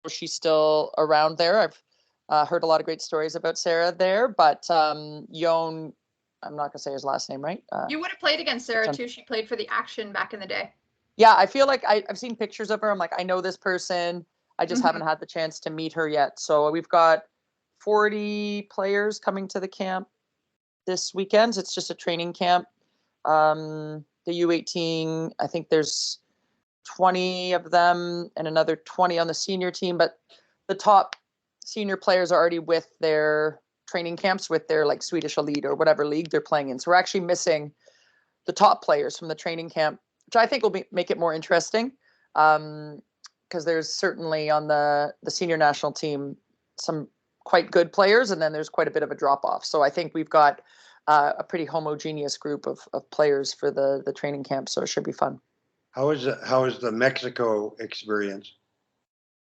she's still around there. I've heard a lot of great stories about Sarah there, but Jon, I'm not gonna say his last name right. You would have played against Sarah too. She played for the Action back in the day. Yeah, I feel like I've seen pictures of her. I'm like, I know this person. I just haven't had the chance to meet her yet. So we've got 40 players coming to the camp this weekend. It's just a training camp. The U18, I think there's 20 of them and another 20 on the senior team, but the top senior players are already with their training camps with their like Swedish elite or whatever league they're playing in. So we're actually missing the top players from the training camp, which I think will make it more interesting. Because there's certainly on the senior national team some quite good players, and then there's quite a bit of a drop off. So I think we've got a pretty homogeneous group of players for the training camp. So it should be fun. How is the Mexico experience?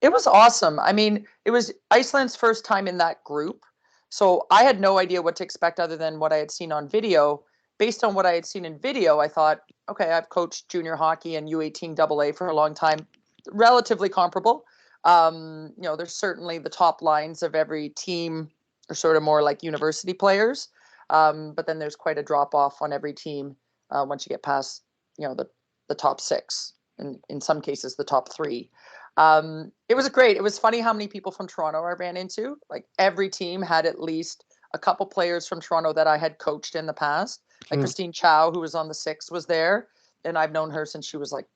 It was awesome. I mean, it was Iceland's first time in that group. So I had no idea what to expect other than what I had seen on video. Based on what I had seen in video, I thought, okay, I've coached junior hockey and U18 AA for a long time, relatively comparable. There's certainly the top lines of every team are sort of more like university players. But then there's quite a drop off on every team once you get past, the top six, and in some cases the top three. It was great. It was funny how many people from Toronto I ran into. Like every team had at least a couple players from Toronto that I had coached in the past. Like Christine Chow, who was on the six, was there. And I've known her since she was like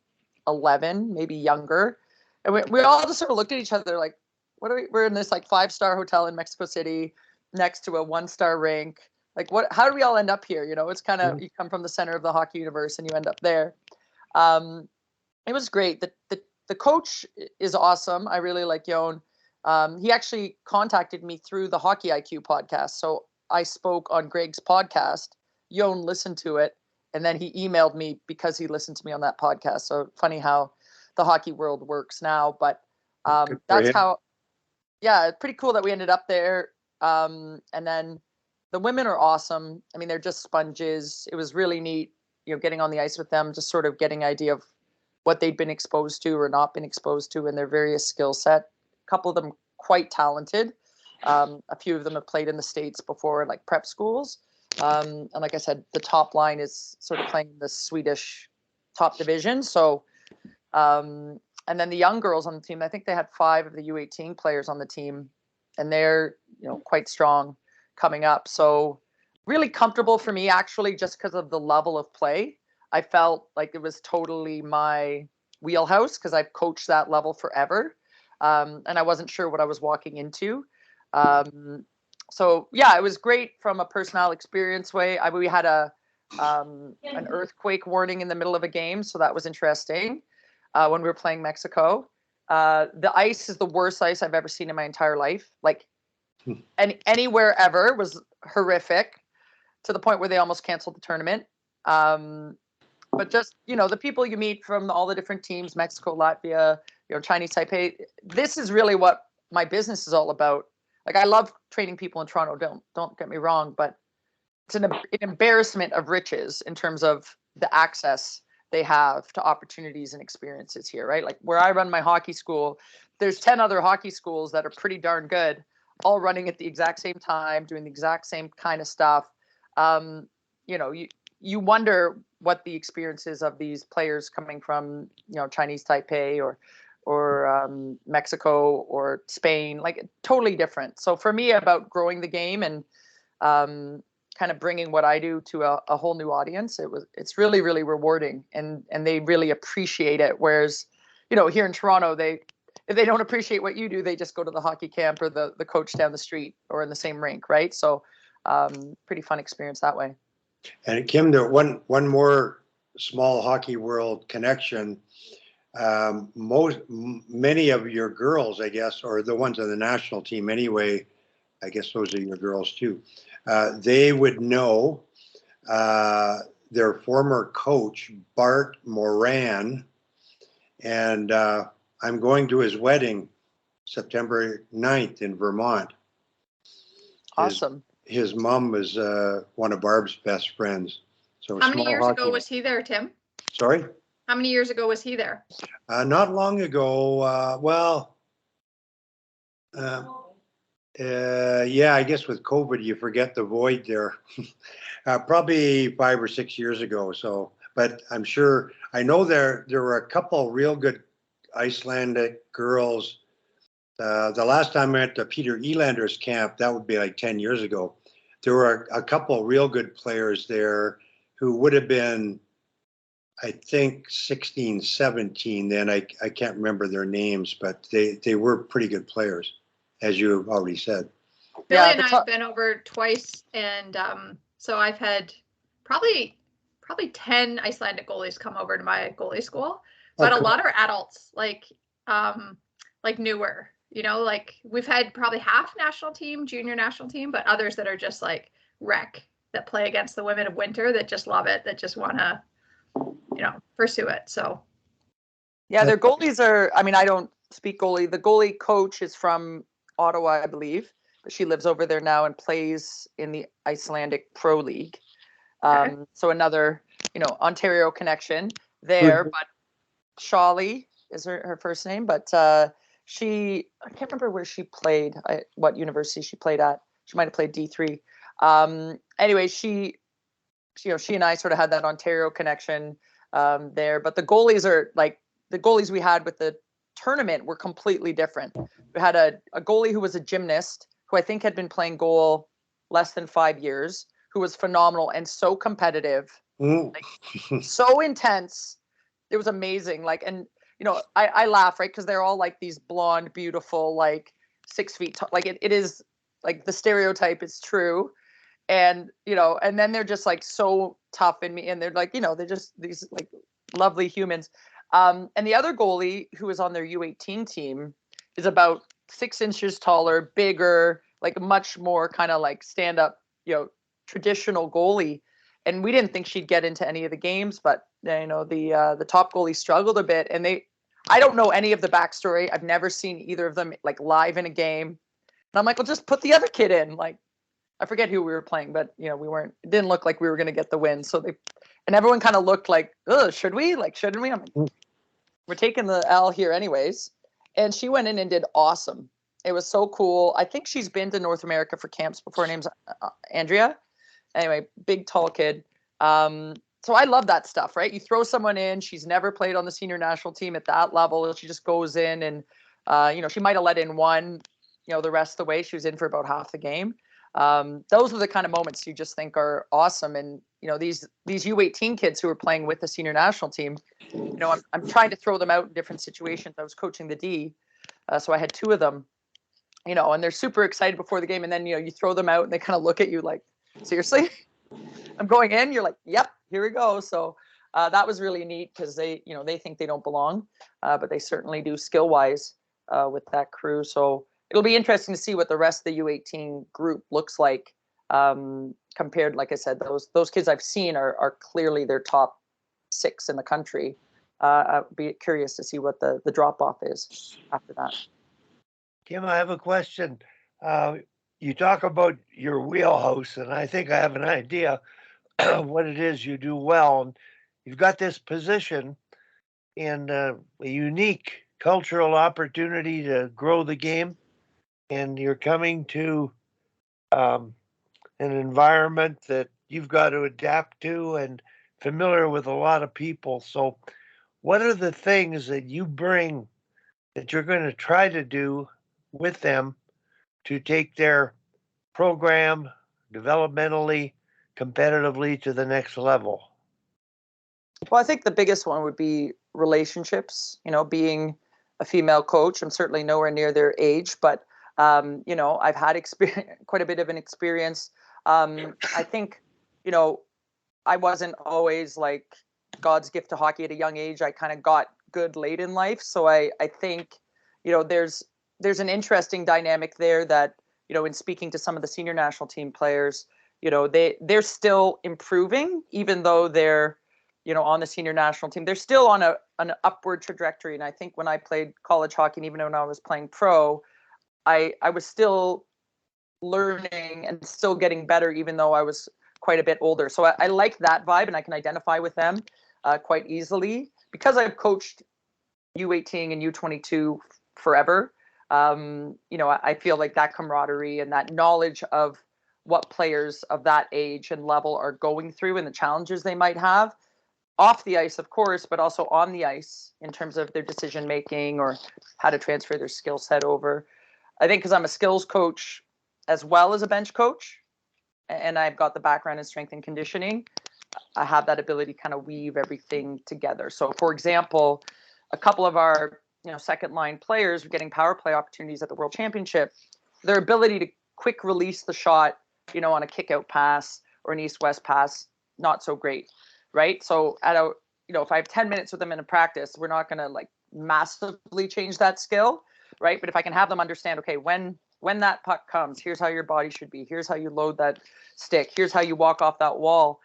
11, maybe younger. And we all just sort of looked at each other like, we're in this like 5-star hotel in Mexico City next to a 1-star rink. Like how do we all end up here? It's kind of, you come from the center of the hockey universe and you end up there. It was great. The coach is awesome. I really like Jon. He actually contacted me through the Hockey IQ podcast. So I spoke on Greg's podcast. Jon listened to it, and then he emailed me because he listened to me on that podcast. So funny how the hockey world works now. But that's how, pretty cool that we ended up there. And then the women are awesome. I mean, they're just sponges. It was really neat, getting on the ice with them, just sort of getting an idea of what they'd been exposed to or not been exposed to in their various skill set. A couple of them quite talented. A few of them have played in the States before, like prep schools. And like I said, the top line is sort of playing the Swedish top division. So, and then the young girls on the team, I think they had 5 of the U18 players on the team, and they're, quite strong coming up. So really comfortable for me, actually, just because of the level of play. I felt like it was totally my wheelhouse because I've coached that level forever. And I wasn't sure what I was walking into. So yeah, it was great from a personnel experience way. We had an earthquake warning in the middle of a game, so that was interesting when we were playing Mexico. The ice is the worst ice I've ever seen in my entire life. Like anywhere ever was horrific to the point where they almost canceled the tournament. But just, the people you meet from all the different teams, Mexico, Latvia, Chinese Taipei, this is really what my business is all about. Like, I love training people in Toronto, don't get me wrong, but it's an embarrassment of riches in terms of the access they have to opportunities and experiences here, right? Like where I run my hockey school, there's 10 other hockey schools that are pretty darn good, all running at the exact same time, doing the exact same kind of stuff. You wonder what the experiences of these players coming from, Chinese Taipei or Mexico or Spain, like totally different. So for me, about growing the game and kind of bringing what I do to a whole new audience, it's really, really rewarding, and they really appreciate it. Whereas, here in Toronto, if they don't appreciate what you do, they just go to the hockey camp or the coach down the street or in the same rink, right? So pretty fun experience that way. And Kim, there one more small hockey world connection. Many of your girls, I guess, or the ones on the national team anyway, I guess those are your girls too. They would know their former coach, Bart Moran, and I'm going to his wedding September 9th in Vermont. Awesome. His mom was one of Barb's best friends. So how many years ago was he there, Tim? Sorry? How many years ago was he there? Not long ago. Well, Yeah, I guess with COVID, you forget the void there. Probably 5 or 6 years ago. So, but I'm sure I know there were a couple real good Icelandic girls. The last time I went to Peter Elander's camp, that would be like 10 years ago. There were a couple real good players there who would have been, I think, 16, 17 then. I can't remember their names, but they were pretty good players, as you already said. Billy and I have been over twice, and so I've had probably 10 Icelandic goalies come over to my goalie school, but a lot are adults, like newer. You know, like we've had probably half national team, junior national team, but others that are just like rec that play against the women of winter that just love it, that just want to, pursue it. So yeah, their goalies are, I mean, I don't speak goalie. The goalie coach is from Ottawa, I believe, but she lives over there now and plays in the Icelandic Pro League. Okay. So another, Ontario connection there, but Shawley is her first name, but I can't remember where she played, what university she played at. She might have played D3. Anyway, she and I sort of had that Ontario connection there, but the goalies are like the goalies we had with the tournament were completely different. We had a goalie who was a gymnast who I think had been playing goal less than 5 years, who was phenomenal and so competitive, like, so intense. It was amazing. Like, and I laugh, right? Because they're all like these blonde, beautiful, like 6 feet tall. Like it is like the stereotype is true. And, and then they're just like so tough and they're like, they're just these like lovely humans. And the other goalie who was on their U18 team is about 6 inches taller, bigger, like much more kind of like stand up, traditional goalie. And we didn't think she'd get into any of the games, but the top goalie struggled a bit. And I don't know any of the backstory. I've never seen either of them like live in a game. And I'm like, well, just put the other kid in. Like, I forget who we were playing, but it didn't look like we were going to get the win. So and everyone kind of looked like, should we? Like, shouldn't we? I'm like, we're taking the L here anyways. And she went in and did awesome. It was so cool. I think she's been to North America for camps before. Her name's Andrea. Anyway, big, tall kid. So I love that stuff, right? You throw someone in, she's never played on the senior national team at that level. She just goes in and, she might have let in one, the rest of the way. She was in for about half the game. Those are the kind of moments you just think are awesome. And, these U18 kids who are playing with the senior national team, I'm trying to throw them out in different situations. I was coaching the D, so I had 2 of them, and they're super excited before the game. And then, you throw them out and they kind of look at you like, seriously, I'm going in. You're like, yep, here we go. So that was really neat because they think they don't belong, but they certainly do skill wise with that crew. So it'll be interesting to see what the rest of the U18 group looks like compared. Like I said, those kids I've seen are clearly their top 6 in the country. I'd be curious to see what the drop off is after that. Kim, I have a question. You talk about your wheelhouse, and I think I have an idea what it is you do well. And you've got this position in a unique cultural opportunity to grow the game, and you're coming to an environment that you've got to adapt to and familiar with a lot of people. So what are the things that you bring that you're going to try to do with them to take their program developmentally, competitively to the next level? Well, I think the biggest one would be relationships, being a female coach. I'm certainly nowhere near their age, but, I've had quite a bit of an experience. I think, I wasn't always like God's gift to hockey at a young age. I kind of got good late in life. So I think, there's an interesting dynamic there that, in speaking to some of the senior national team players, they're still improving, even though they're, on the senior national team. They're still on an upward trajectory. And I think when I played college hockey, and even when I was playing pro, I was still learning and still getting better, even though I was quite a bit older. So I like that vibe, and I can identify with them quite easily because I've coached U18 and U22 forever. I feel like that camaraderie and that knowledge of what players of that age and level are going through and the challenges they might have off the ice, of course, but also on the ice in terms of their decision making or how to transfer their skill set over. I think because I'm a skills coach as well as a bench coach, and I've got the background in strength and conditioning, I have that ability to kind of weave everything together. So, for example, a couple of our second line players were getting power play opportunities at the World Championship. Their ability to quick release the shot, on a kick out pass or an east-west pass, not so great, right? So if I have 10 minutes with them in a practice, we're not going to like massively change that skill, right? But if I can have them understand, okay, when that puck comes, here's how your body should be. Here's how you load that stick. Here's how you walk off that wall.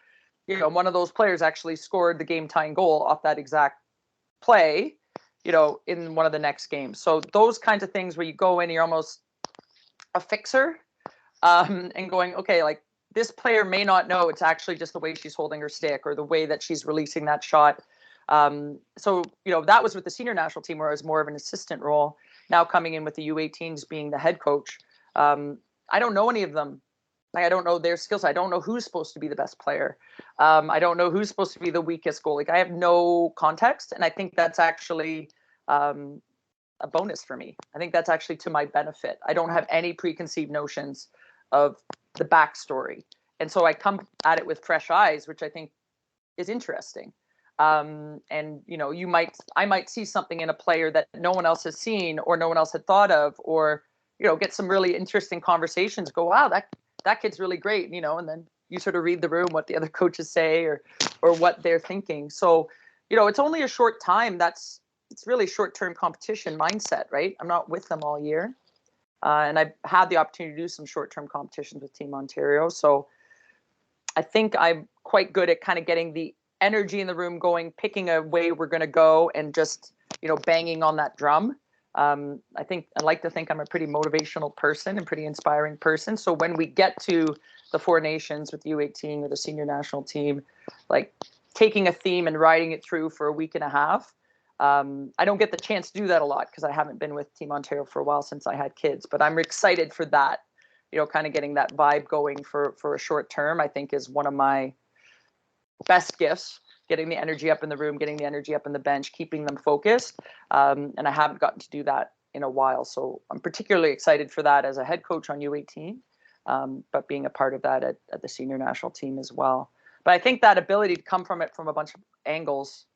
One of those players actually scored the game-tying goal off that exact play, in one of the next games. So those kinds of things where you go in, you're almost a fixer, and going, okay, like this player may not know it's actually just the way she's holding her stick or the way that she's releasing that shot. So that was with the senior national team where I was more of an assistant role. Now coming in with the U18s being the head coach, I don't know any of them. Like, I don't know their skills. I don't know who's supposed to be the best player. I don't know who's supposed to be the weakest goal. Like, I have no context, and I think that's actually a bonus for me. I think that's actually to my benefit. I don't have any preconceived notions of the backstory, and so I come at it with fresh eyes, which I think is interesting. And I might see something in a player that no one else has seen or no one else had thought of, or get some really interesting conversations. Go, wow, that kid's really great, and then you sort of read the room, what the other coaches say or what they're thinking. So, it's only a short time. It's really short-term competition mindset, right? I'm not with them all year. And I've had the opportunity to do some short-term competitions with Team Ontario. So I think I'm quite good at kind of getting the energy in the room going, picking a way we're going to go and just, banging on that drum. I like to think I'm a pretty motivational person and pretty inspiring person. So when we get to the Four Nations with U18 or the senior national team, like taking a theme and riding it through for a week and a half, I don't get the chance to do that a lot because I haven't been with Team Ontario for a while since I had kids, but I'm excited for that, kind of getting that vibe going for a short term, I think is one of my best gifts. Getting the energy up in the room, getting the energy up in the bench, keeping them focused. And I haven't gotten to do that in a while. So I'm particularly excited for that as a head coach on U18, but being a part of that at the senior national team as well. But I think that ability to come from it from a bunch of angles,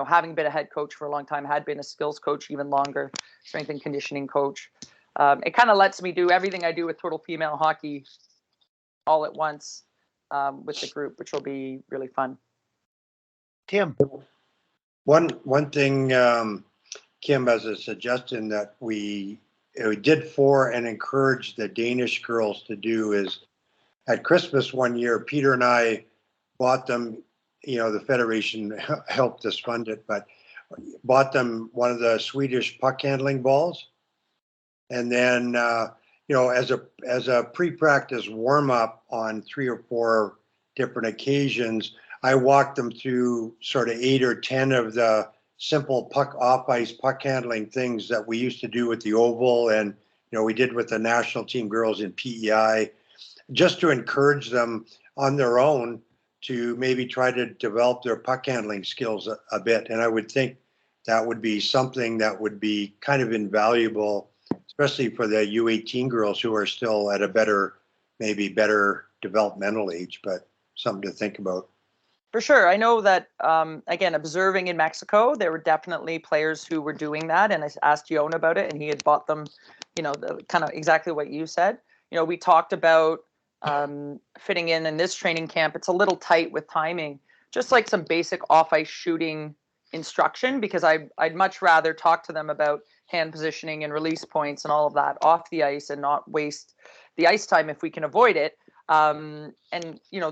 having been a head coach for a long time, had been a skills coach even longer, strength and conditioning coach. It kind of lets me do everything I do with total female hockey all at once with the group, which will be really fun. Tim. One thing, Kim, as a suggestion that we did for and encouraged the Danish girls to do is at Christmas one year, Peter and I bought them, the Federation helped us fund it, but bought them one of the Swedish puck handling balls. And then, as a pre-practice warm up on 3 or 4 different occasions, I walked them through sort of 8 or 10 of the simple off-ice puck handling things that we used to do with the Oval and, we did with the national team girls in PEI, just to encourage them on their own to maybe try to develop their puck handling skills a bit. And I would think that would be something that would be kind of invaluable, especially for the U18 girls who are still at a better developmental age, but something to think about. For sure. I know that, again, observing in Mexico, there were definitely players who were doing that. And I asked Jon about it, and he had bought them, kind of exactly what you said. We talked about fitting in this training camp. It's a little tight with timing, just like some basic off-ice shooting instruction, because I'd much rather talk to them about hand positioning and release points and all of that off the ice and not waste the ice time if we can avoid it. And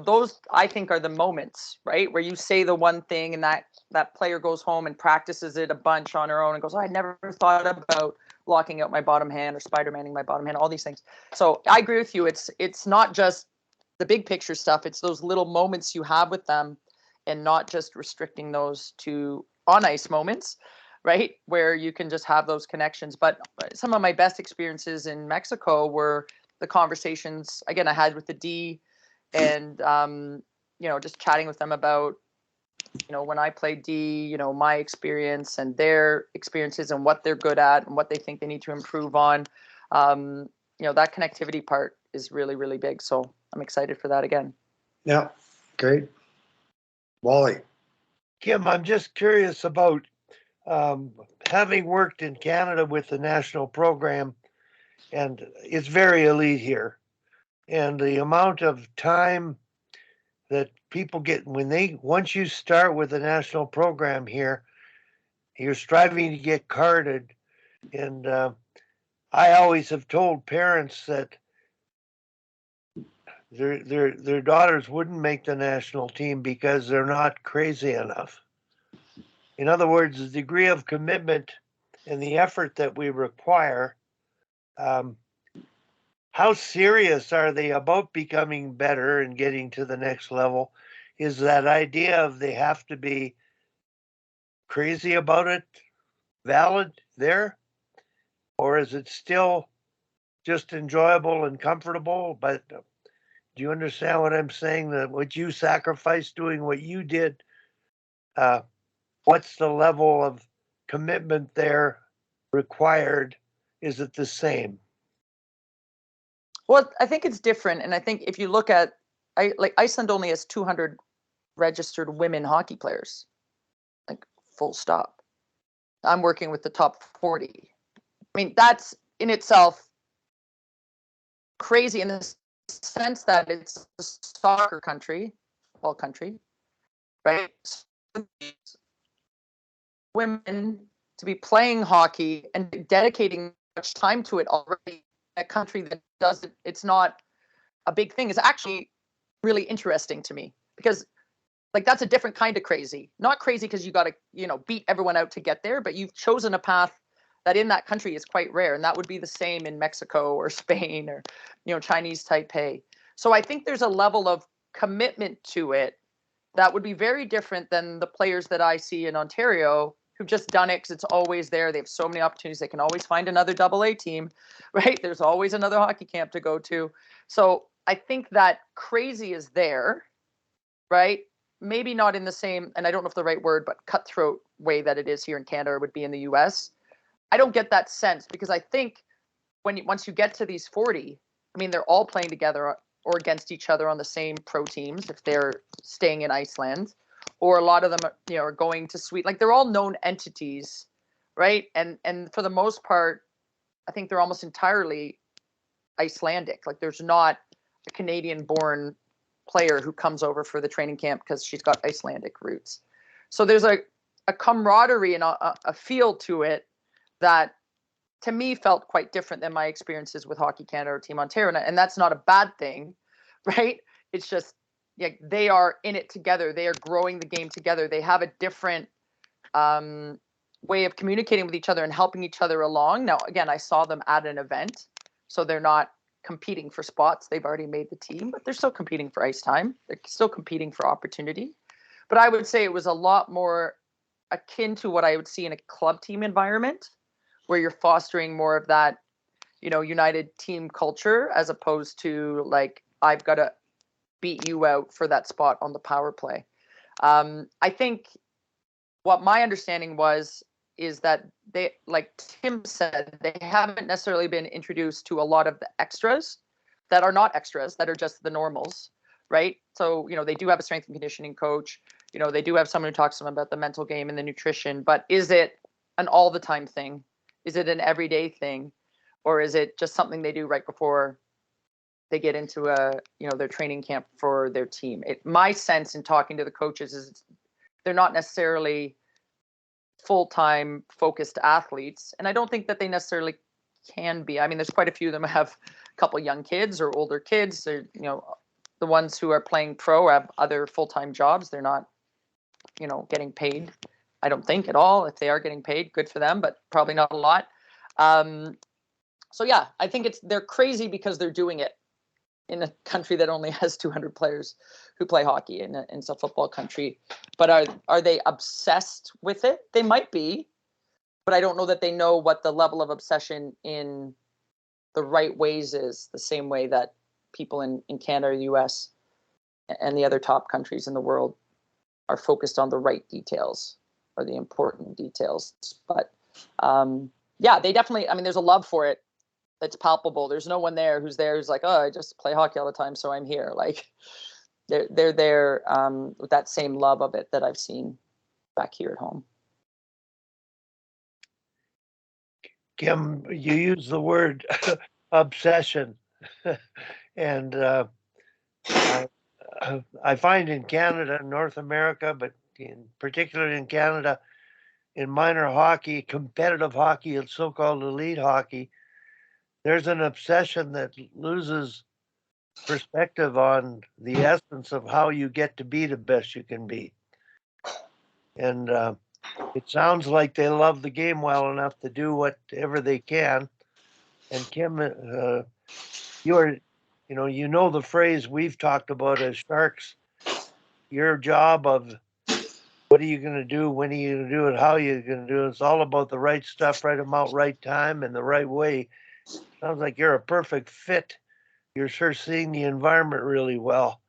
those I think are the moments, right, where you say the one thing and that player goes home and practices it a bunch on her own and goes, I never thought about locking out my bottom hand or Spider-Manning my bottom hand, all these things. So I agree with you. It's not just the big picture stuff. It's those little moments you have with them and not just restricting those to on ice moments. right? Where you can just have those connections. But some of my best experiences in Mexico were the conversations, again, I had with the D, and, just chatting with them about, when I played D, my experience and their experiences and what they're good at and what they think they need to improve on. That connectivity part is really, really big. So I'm excited for that again. Yeah, great. Wally. Kim, I'm just curious about having worked in Canada with the national program, and it's very elite here. And the amount of time that people get once you start with the national program here, you're striving to get carded. And I always have told parents that their daughters wouldn't make the national team because they're not crazy enough. In other words, the degree of commitment and the effort that we require, how serious are they about becoming better and getting to the next level? Is that idea of they have to be crazy about it valid there? Or is it still just enjoyable and comfortable? But do you understand what I'm saying? That what you sacrificed doing what you did, what's the level of commitment there required? Is it the same? Well, I think it's different. And I think if you look at, Iceland only has 200 registered women hockey players, like full stop. I'm working with the top 40. I mean, that's in itself crazy in the sense that it's a soccer country, football country, right? So women to be playing hockey and dedicating much time to it already, a country that doesn't, it's not a big thing, is actually really interesting to me, because that's a different kind of crazy. Not crazy because you got to, beat everyone out to get there, but you've chosen a path that in that country is quite rare. And that would be the same in Mexico or Spain or, Chinese Taipei. So I think there's a level of commitment to it that would be very different than the players that I see in Ontario who've just done it because it's always there. They have so many opportunities. They can always find another AA team, right? There's always another hockey camp to go to. So I think that crazy is there, right? Maybe not in the same, and I don't know if the right word, but cutthroat way that it is here in Canada or would be in the US. I don't get that sense, because I think once you get to these 40, I mean, they're all playing together or against each other on the same pro teams if they're staying in Iceland, or a lot of them are going to Sweden. Like, they're all known entities, right? And for the most part, I think they're almost entirely Icelandic. Like, there's not a Canadian-born player who comes over for the training camp because she's got Icelandic roots. So there's a camaraderie and a feel to it that to me felt quite different than my experiences with Hockey Canada or Team Ontario. And that's not a bad thing, right? It's just, they are in it together. They are growing the game together. They have a different way of communicating with each other and helping each other along. Now, again, I saw them at an event, so they're not competing for spots. They've already made the team, but they're still competing for ice time. They're still competing for opportunity. But I would say it was a lot more akin to what I would see in a club team environment, where you're fostering more of that, united team culture, as opposed to like, I've got to beat you out for that spot on the power play. I think what my understanding is that they, like Tim said, they haven't necessarily been introduced to a lot of the extras that are not extras, that are just the normals, right? So, they do have a strength and conditioning coach. They do have someone who talks to them about the mental game and the nutrition, but is it an all the time thing? Is it an everyday thing? Or is it just something they do right before they get into their training camp for their team? My sense in talking to the coaches is they're not necessarily full-time focused athletes. And I don't think that they necessarily can be. I mean, there's quite a few of them have a couple young kids or older kids, or, the ones who are playing pro have other full-time jobs. They're not, getting paid, I don't think, at all. If they are getting paid, good for them, but probably not a lot. So yeah, I think they're crazy because they're doing it in a country that only has 200 players who play hockey, and it's a football country. But are they obsessed with it? They might be, but I don't know that they know what the level of obsession in the right ways is, the same way that people in Canada, the US, and the other top countries in the world are focused on the right details or the important details. But yeah, they definitely, I mean, there's a love for it that's palpable. There's no one there who's like, oh, I just play hockey all the time, so I'm here. Like they're there with that same love of it that I've seen back here at home. Kim, you use the word obsession, and I find in Canada, North America, but in particular in Canada, in minor hockey, competitive hockey, and so-called elite hockey, there's an obsession that loses perspective on the essence of how you get to be the best you can be. And it sounds like they love the game well enough to do whatever they can. And Kim, you know the phrase we've talked about as Sharks, your job of what are you going to do, when are you going to do it, how are you going to do it, it's all about the right stuff, right amount, right time, and the right way. Sounds like you're a perfect fit. You're sure seeing the environment really well.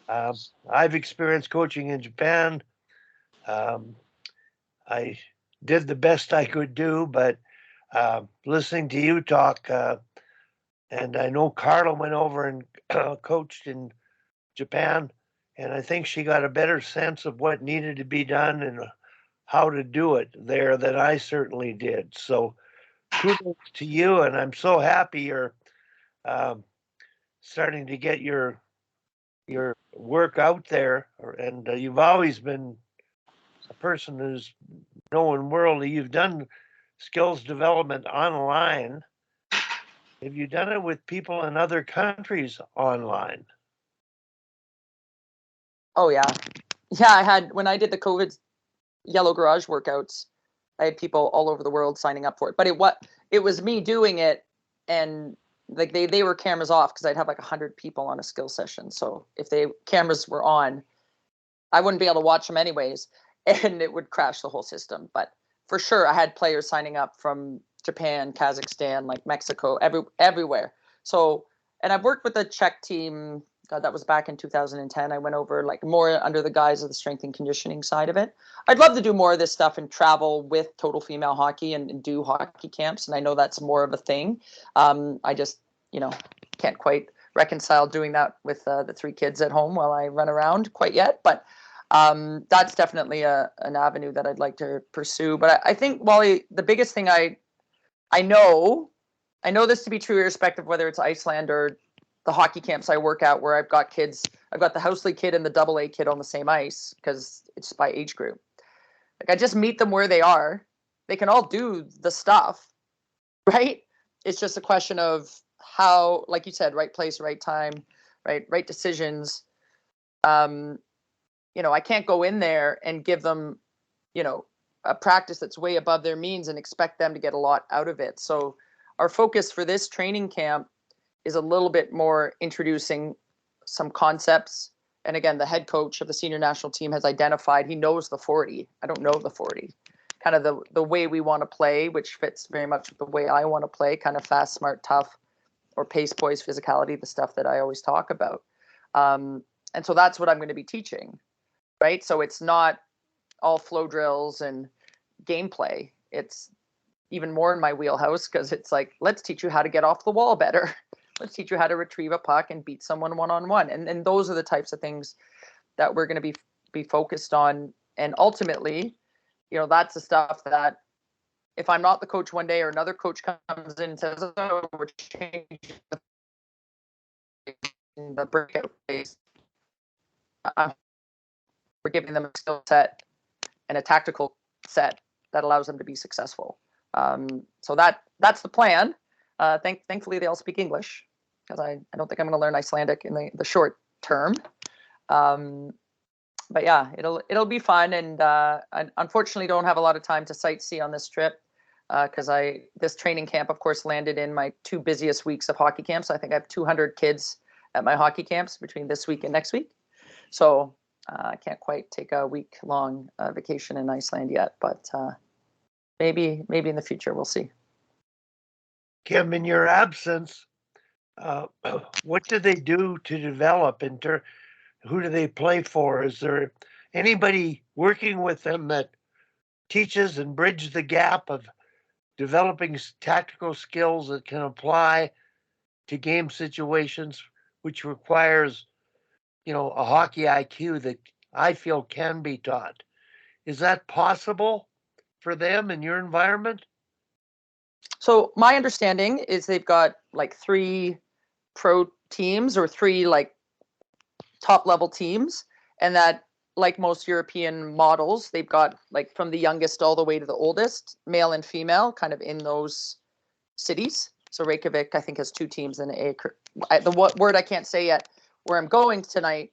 I've experienced coaching in Japan. I did the best I could do, but listening to you talk, and I know Carla went over and coached in Japan, and I think she got a better sense of what needed to be done and how to do it there than I certainly did. So kudos to you, and I'm so happy you're starting to get your work out there, and you've always been a person who's knowing worldly. You've done skills development online. Have you done it with people in other countries online? Oh yeah. Yeah, I had, when I did the COVID Yellow Garage workouts, I had people all over the world signing up for it. But it was me doing it, and like they were cameras off because I'd have like 100 people on a skill session. So if cameras were on, I wouldn't be able to watch them anyways, and it would crash the whole system. But for sure, I had players signing up from Japan, Kazakhstan, like Mexico, everywhere. So, and I've worked with the Czech team. God, that was back in 2010. I went over like more under the guise of the strength and conditioning side of it. I'd love to do more of this stuff and travel with Total Female Hockey and do hockey camps. And I know that's more of a thing. I just, can't quite reconcile doing that with the 3 kids at home while I run around quite yet. But that's definitely an avenue that I'd like to pursue. But I think, Wally, the biggest thing I know this to be true, irrespective of whether it's Iceland or the hockey camps I work at, where I've got the house league kid and the AA kid on the same ice because it's by age group. Like I just meet them where they are. They can all do the stuff, right? It's just a question of how, like you said, right place, right time, right decisions. I can't go in there and give them, a practice that's way above their means and expect them to get a lot out of it. So our focus for this training camp is a little bit more introducing some concepts. And again, the head coach of the senior national team has identified, he knows the 40. I don't know the 40. Kind of the way we want to play, which fits very much the way I want to play, kind of fast, smart, tough, or pace, poise, physicality, the stuff that I always talk about. And so that's what I'm going to be teaching, right? So it's not all flow drills and gameplay. It's even more in my wheelhouse because it's like, let's teach you how to get off the wall better. Let's teach you how to retrieve a puck and beat someone one-on-one. And those are the types of things that we're going to be focused on. And ultimately, that's the stuff that if I'm not the coach one day or another coach comes in and says, oh, we're changing the breakout phase, we're giving them a skill set and a tactical set that allows them to be successful. So that's the plan. Thankfully, they all speak English because I don't think I'm going to learn Icelandic in the short term. But yeah, it'll be fun. And I unfortunately don't have a lot of time to sightsee on this trip because this training camp, of course, landed in my 2 busiest weeks of hockey camps. I think I have 200 kids at my hockey camps between this week and next week. So I can't quite take a week-long vacation in Iceland yet, but maybe in the future, we'll see. Kim, in your absence, what do they do to develop who do they play for? Is there anybody working with them that teaches and bridges the gap of developing tactical skills that can apply to game situations, which requires, a hockey IQ that I feel can be taught? Is that possible for them in your environment? So my understanding is they've got like 3 pro teams or 3 like top level teams, and that, like most European models, they've got like from the youngest all the way to the oldest, male and female, kind of in those cities. So Reykjavik, I think, has 2 teams in the word I can't say yet where I'm going tonight.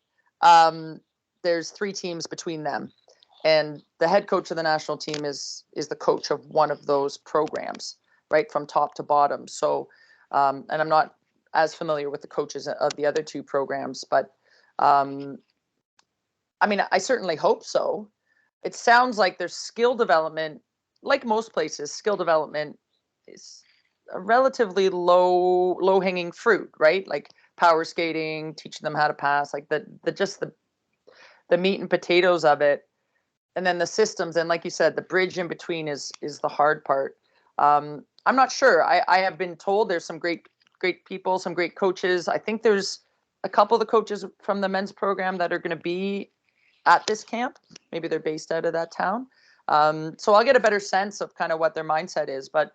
There's 3 teams between them, and the head coach of the national team is the coach of one of those programs, right from top to bottom. So, and I'm not as familiar with the coaches of the other 2 programs, but I mean, I certainly hope so. It sounds like there's skill development, like most places, skill development is a relatively low hanging fruit, right? Like power skating, teaching them how to pass, like the meat and potatoes of it. And then the systems, and like you said, the bridge in between is the hard part. I'm not sure. I have been told there's some great people, some great coaches. I think there's a couple of the coaches from the men's program that are going to be at this camp. Maybe they're based out of that town. So I'll get a better sense of kind of what their mindset is. But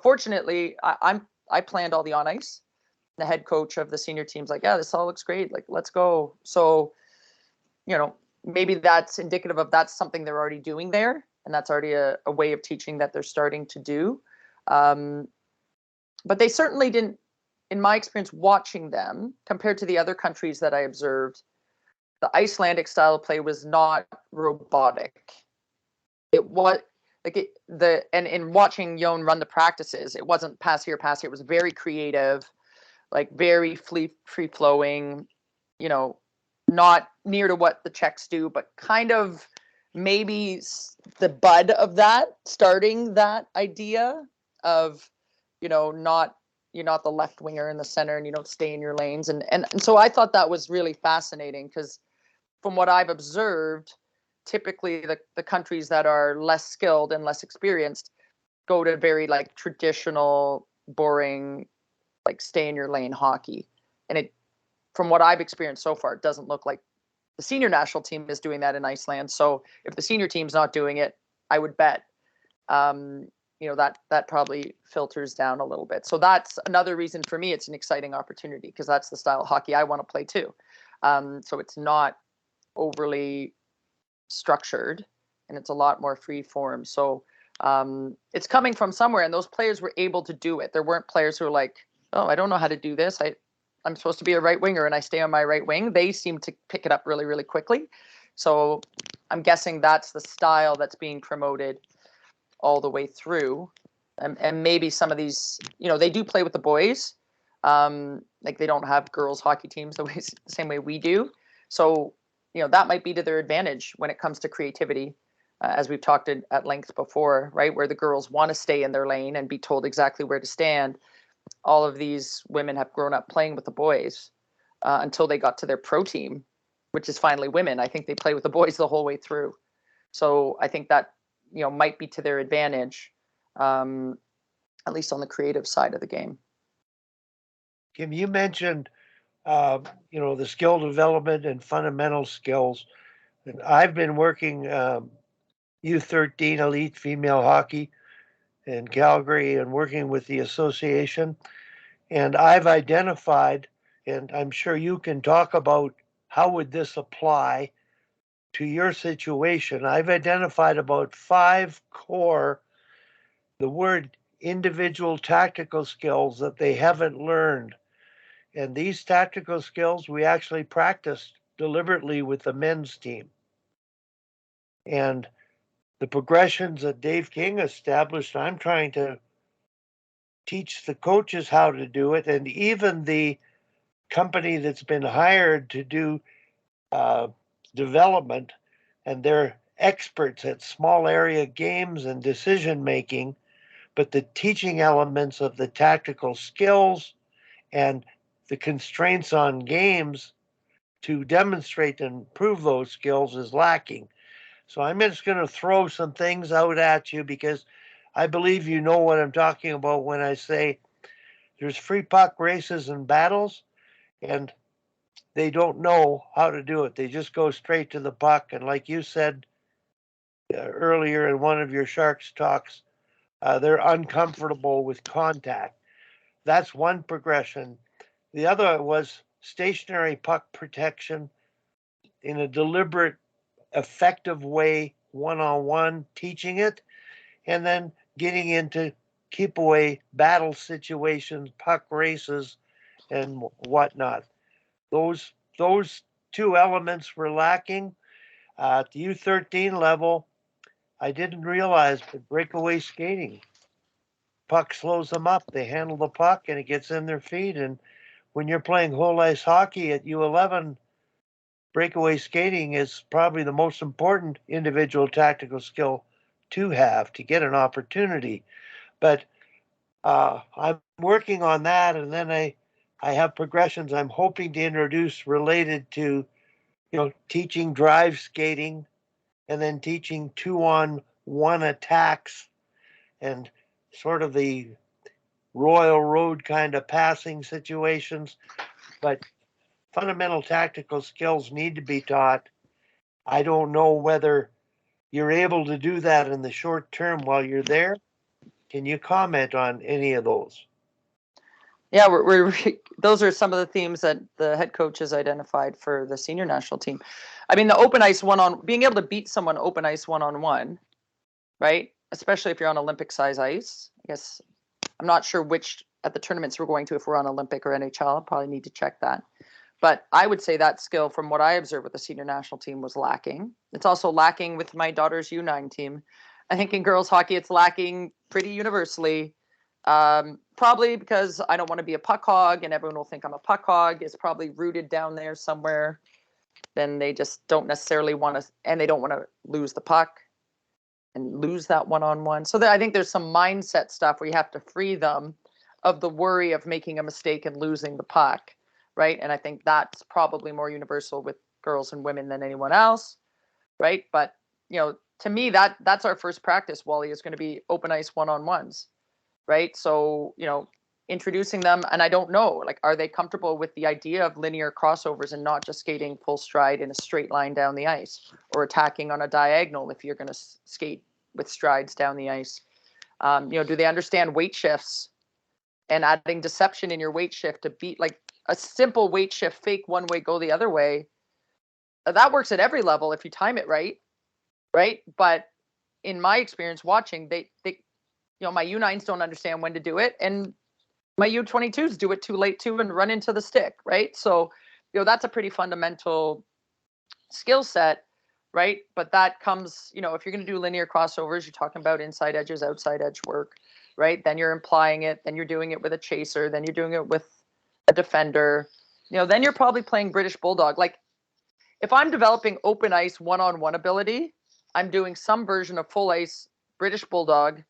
fortunately, I planned all the on ice. The head coach of the senior team's like, yeah, this all looks great. Like, let's go. So, maybe that's indicative of that's something they're already doing there. And that's already a way of teaching that they're starting to do. But they certainly didn't, in my experience, watching them compared to the other countries that I observed, the Icelandic style of play was not robotic. It was like and in watching Jon run the practices, it wasn't pass here, pass here. It was very creative, like very free flowing, not near to what the Czechs do, but kind of maybe the bud of that, starting that idea of, not, you're not the left winger in the center and you don't stay in your lanes. And so I thought that was really fascinating because from what I've observed, typically the countries that are less skilled and less experienced go to very like traditional, boring, like stay in your lane hockey. And it, from what I've experienced so far, it doesn't look like the senior national team is doing that in Iceland. So if the senior team's not doing it, I would bet, that probably filters down a little bit. So that's another reason for me. It's an exciting opportunity because that's the style of hockey I want to play too. So it's not overly structured and it's a lot more free form. So it's coming from somewhere, and those players were able to do it. There weren't players who were like, oh, I don't know how to do this. I'm supposed to be a right winger and I stay on my right wing. They seem to pick it up really, really quickly. So I'm guessing that's the style that's being promoted all the way through. And maybe some of these, they do play with the boys. Like they don't have girls hockey teams the same way we do. So, that might be to their advantage when it comes to creativity, as we've talked at length before, right? Where the girls want to stay in their lane and be told exactly where to stand. All of these women have grown up playing with the boys until they got to their pro team, which is finally women. I think they play with the boys the whole way through. So I think that, might be to their advantage, at least on the creative side of the game. Kim, you mentioned, the skill development and fundamental skills. And I've been working U13 elite female hockey in Calgary and working with the association. And I've identified, and I'm sure you can talk about how would this apply to your situation. I've identified about 5 core, the word individual tactical skills that they haven't learned. And these tactical skills we actually practiced deliberately with the men's team. And the progressions that Dave King established, I'm trying to teach the coaches how to do it. And even the company that's been hired to do development, and they're experts at small area games and decision making, but the teaching elements of the tactical skills and the constraints on games to demonstrate and improve those skills is lacking. So I'm just going to throw some things out at you because I believe you know what I'm talking about when I say there's free puck races and battles, and they don't know how to do it. They just go straight to the puck. And like you said earlier in one of your Sharks talks, they're uncomfortable with contact. That's one progression. The other was stationary puck protection in a deliberate, effective way, one-on-one, teaching it, and then getting into keep away battle situations, puck races, and whatnot. Those two elements were lacking. At the U13 level, I didn't realize, but breakaway skating, puck slows them up. They handle the puck and it gets in their feet. And when you're playing whole ice hockey at U11, breakaway skating is probably the most important individual tactical skill to have to get an opportunity. But I'm working on that, and then I have progressions I'm hoping to introduce related to teaching drive skating, and then teaching 2-on-1 attacks, and sort of the Royal Road kind of passing situations. But fundamental tactical skills need to be taught. I don't know whether you're able to do that in the short term while you're there. Can you comment on any of those? Yeah, those are some of the themes that the head coach has identified for the senior national team. I mean, the open ice being able to beat someone open ice one-on-one, right? Especially if you're on Olympic size ice. I guess I'm not sure which at the tournaments we're going to, if we're on Olympic or NHL. I'll probably need to check that. But I would say that skill, from what I observed with the senior national team, was lacking. It's also lacking with my daughter's U9 team. I think in girls hockey, it's lacking pretty universally. Probably because I don't want to be a puck hog and everyone will think I'm a puck hog. It's probably rooted down there somewhere. Then they just don't necessarily want to, and they don't want to lose the puck and lose that one-on-one. So I think there's some mindset stuff where you have to free them of the worry of making a mistake and losing the puck, right? And I think that's probably more universal with girls and women than anyone else, right? But to me, that's our first practice, Wally, is going to be open ice one-on-ones. Right. So, introducing them, and I don't know, like, are they comfortable with the idea of linear crossovers and not just skating full stride in a straight line down the ice, or attacking on a diagonal if you're going to skate with strides down the ice? Do they understand weight shifts and adding deception in your weight shift to beat, like, a simple weight shift, fake one way, go the other way? That works at every level if you time it right. Right. But in my experience watching, they my U9s don't understand when to do it, and my U22s do it too late too and run into the stick, right? So, that's a pretty fundamental skill set, right? But that comes, if you're going to do linear crossovers, you're talking about inside edges, outside edge work, right? Then you're implying it, then you're doing it with a chaser, then you're doing it with a defender, then you're probably playing British Bulldog. Like, if I'm developing open ice one-on-one ability, I'm doing some version of full ice British Bulldog,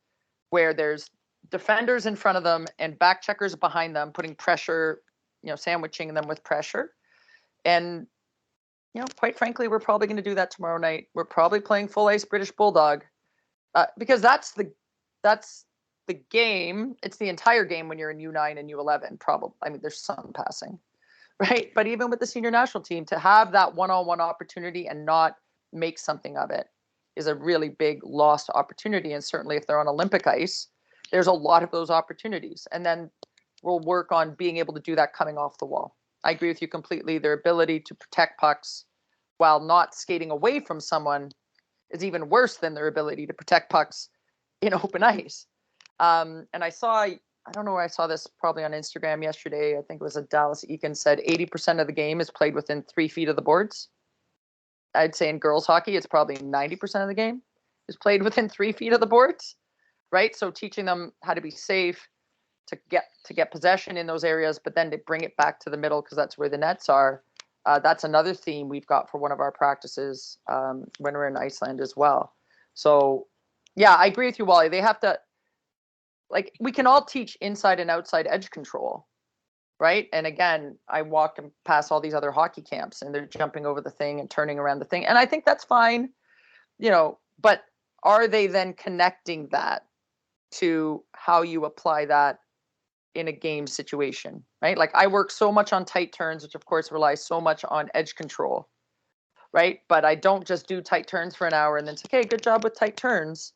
where there's defenders in front of them and back checkers behind them, putting pressure, sandwiching them with pressure. And, quite frankly, we're probably going to do that tomorrow night. We're probably playing full ice British Bulldog, because that's the game. It's the entire game when you're in U9 and U11, probably. I mean, there's some passing, right? But even with the senior national team, to have that one-on-one opportunity and not make something of it is a really big lost opportunity. And certainly if they're on Olympic ice, there's a lot of those opportunities. And then we'll work on being able to do that coming off the wall. I agree with you completely. Their ability to protect pucks while not skating away from someone is even worse than their ability to protect pucks in open ice. And I don't know where I saw this, probably on Instagram yesterday. I think it was a Dallas Eakin said 80% of the game is played within 3 feet of the boards. I'd say in girls hockey, it's probably 90% of the game is played within 3 feet of the boards, right? So teaching them how to be safe, to get possession in those areas, but then to bring it back to the middle because that's where the nets are. That's another theme we've got for one of our practices when we're in Iceland as well. So, yeah, I agree with you, Wally. They have to, like, we can all teach inside and outside edge control, right? And again, I walk past all these other hockey camps and they're jumping over the thing and turning around the thing. And I think that's fine, but are they then connecting that to how you apply that in a game situation, right? Like I work so much on tight turns, which of course relies so much on edge control, right? But I don't just do tight turns for an hour and then say, okay, good job with tight turns,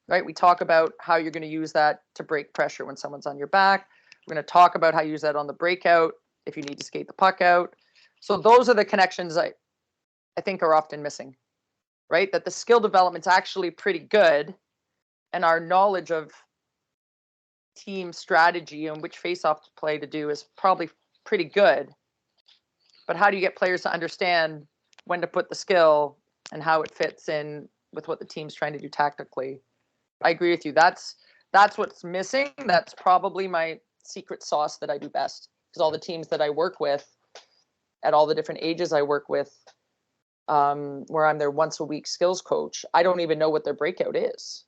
right? We talk about how you're going to use that to break pressure when someone's on your back. We're going to talk about how you use that on the breakout if you need to skate the puck out. So those are the connections I think are often missing, right? That the skill development's actually pretty good and our knowledge of team strategy and which face-off play to do is probably pretty good. But how do you get players to understand when to put the skill and how it fits in with what the team's trying to do tactically? I agree with you. That's what's missing. That's probably my secret sauce that I do best, because all the teams that I work with at all the different ages I work with, where I'm their once a week skills coach, I don't even know what their breakout is.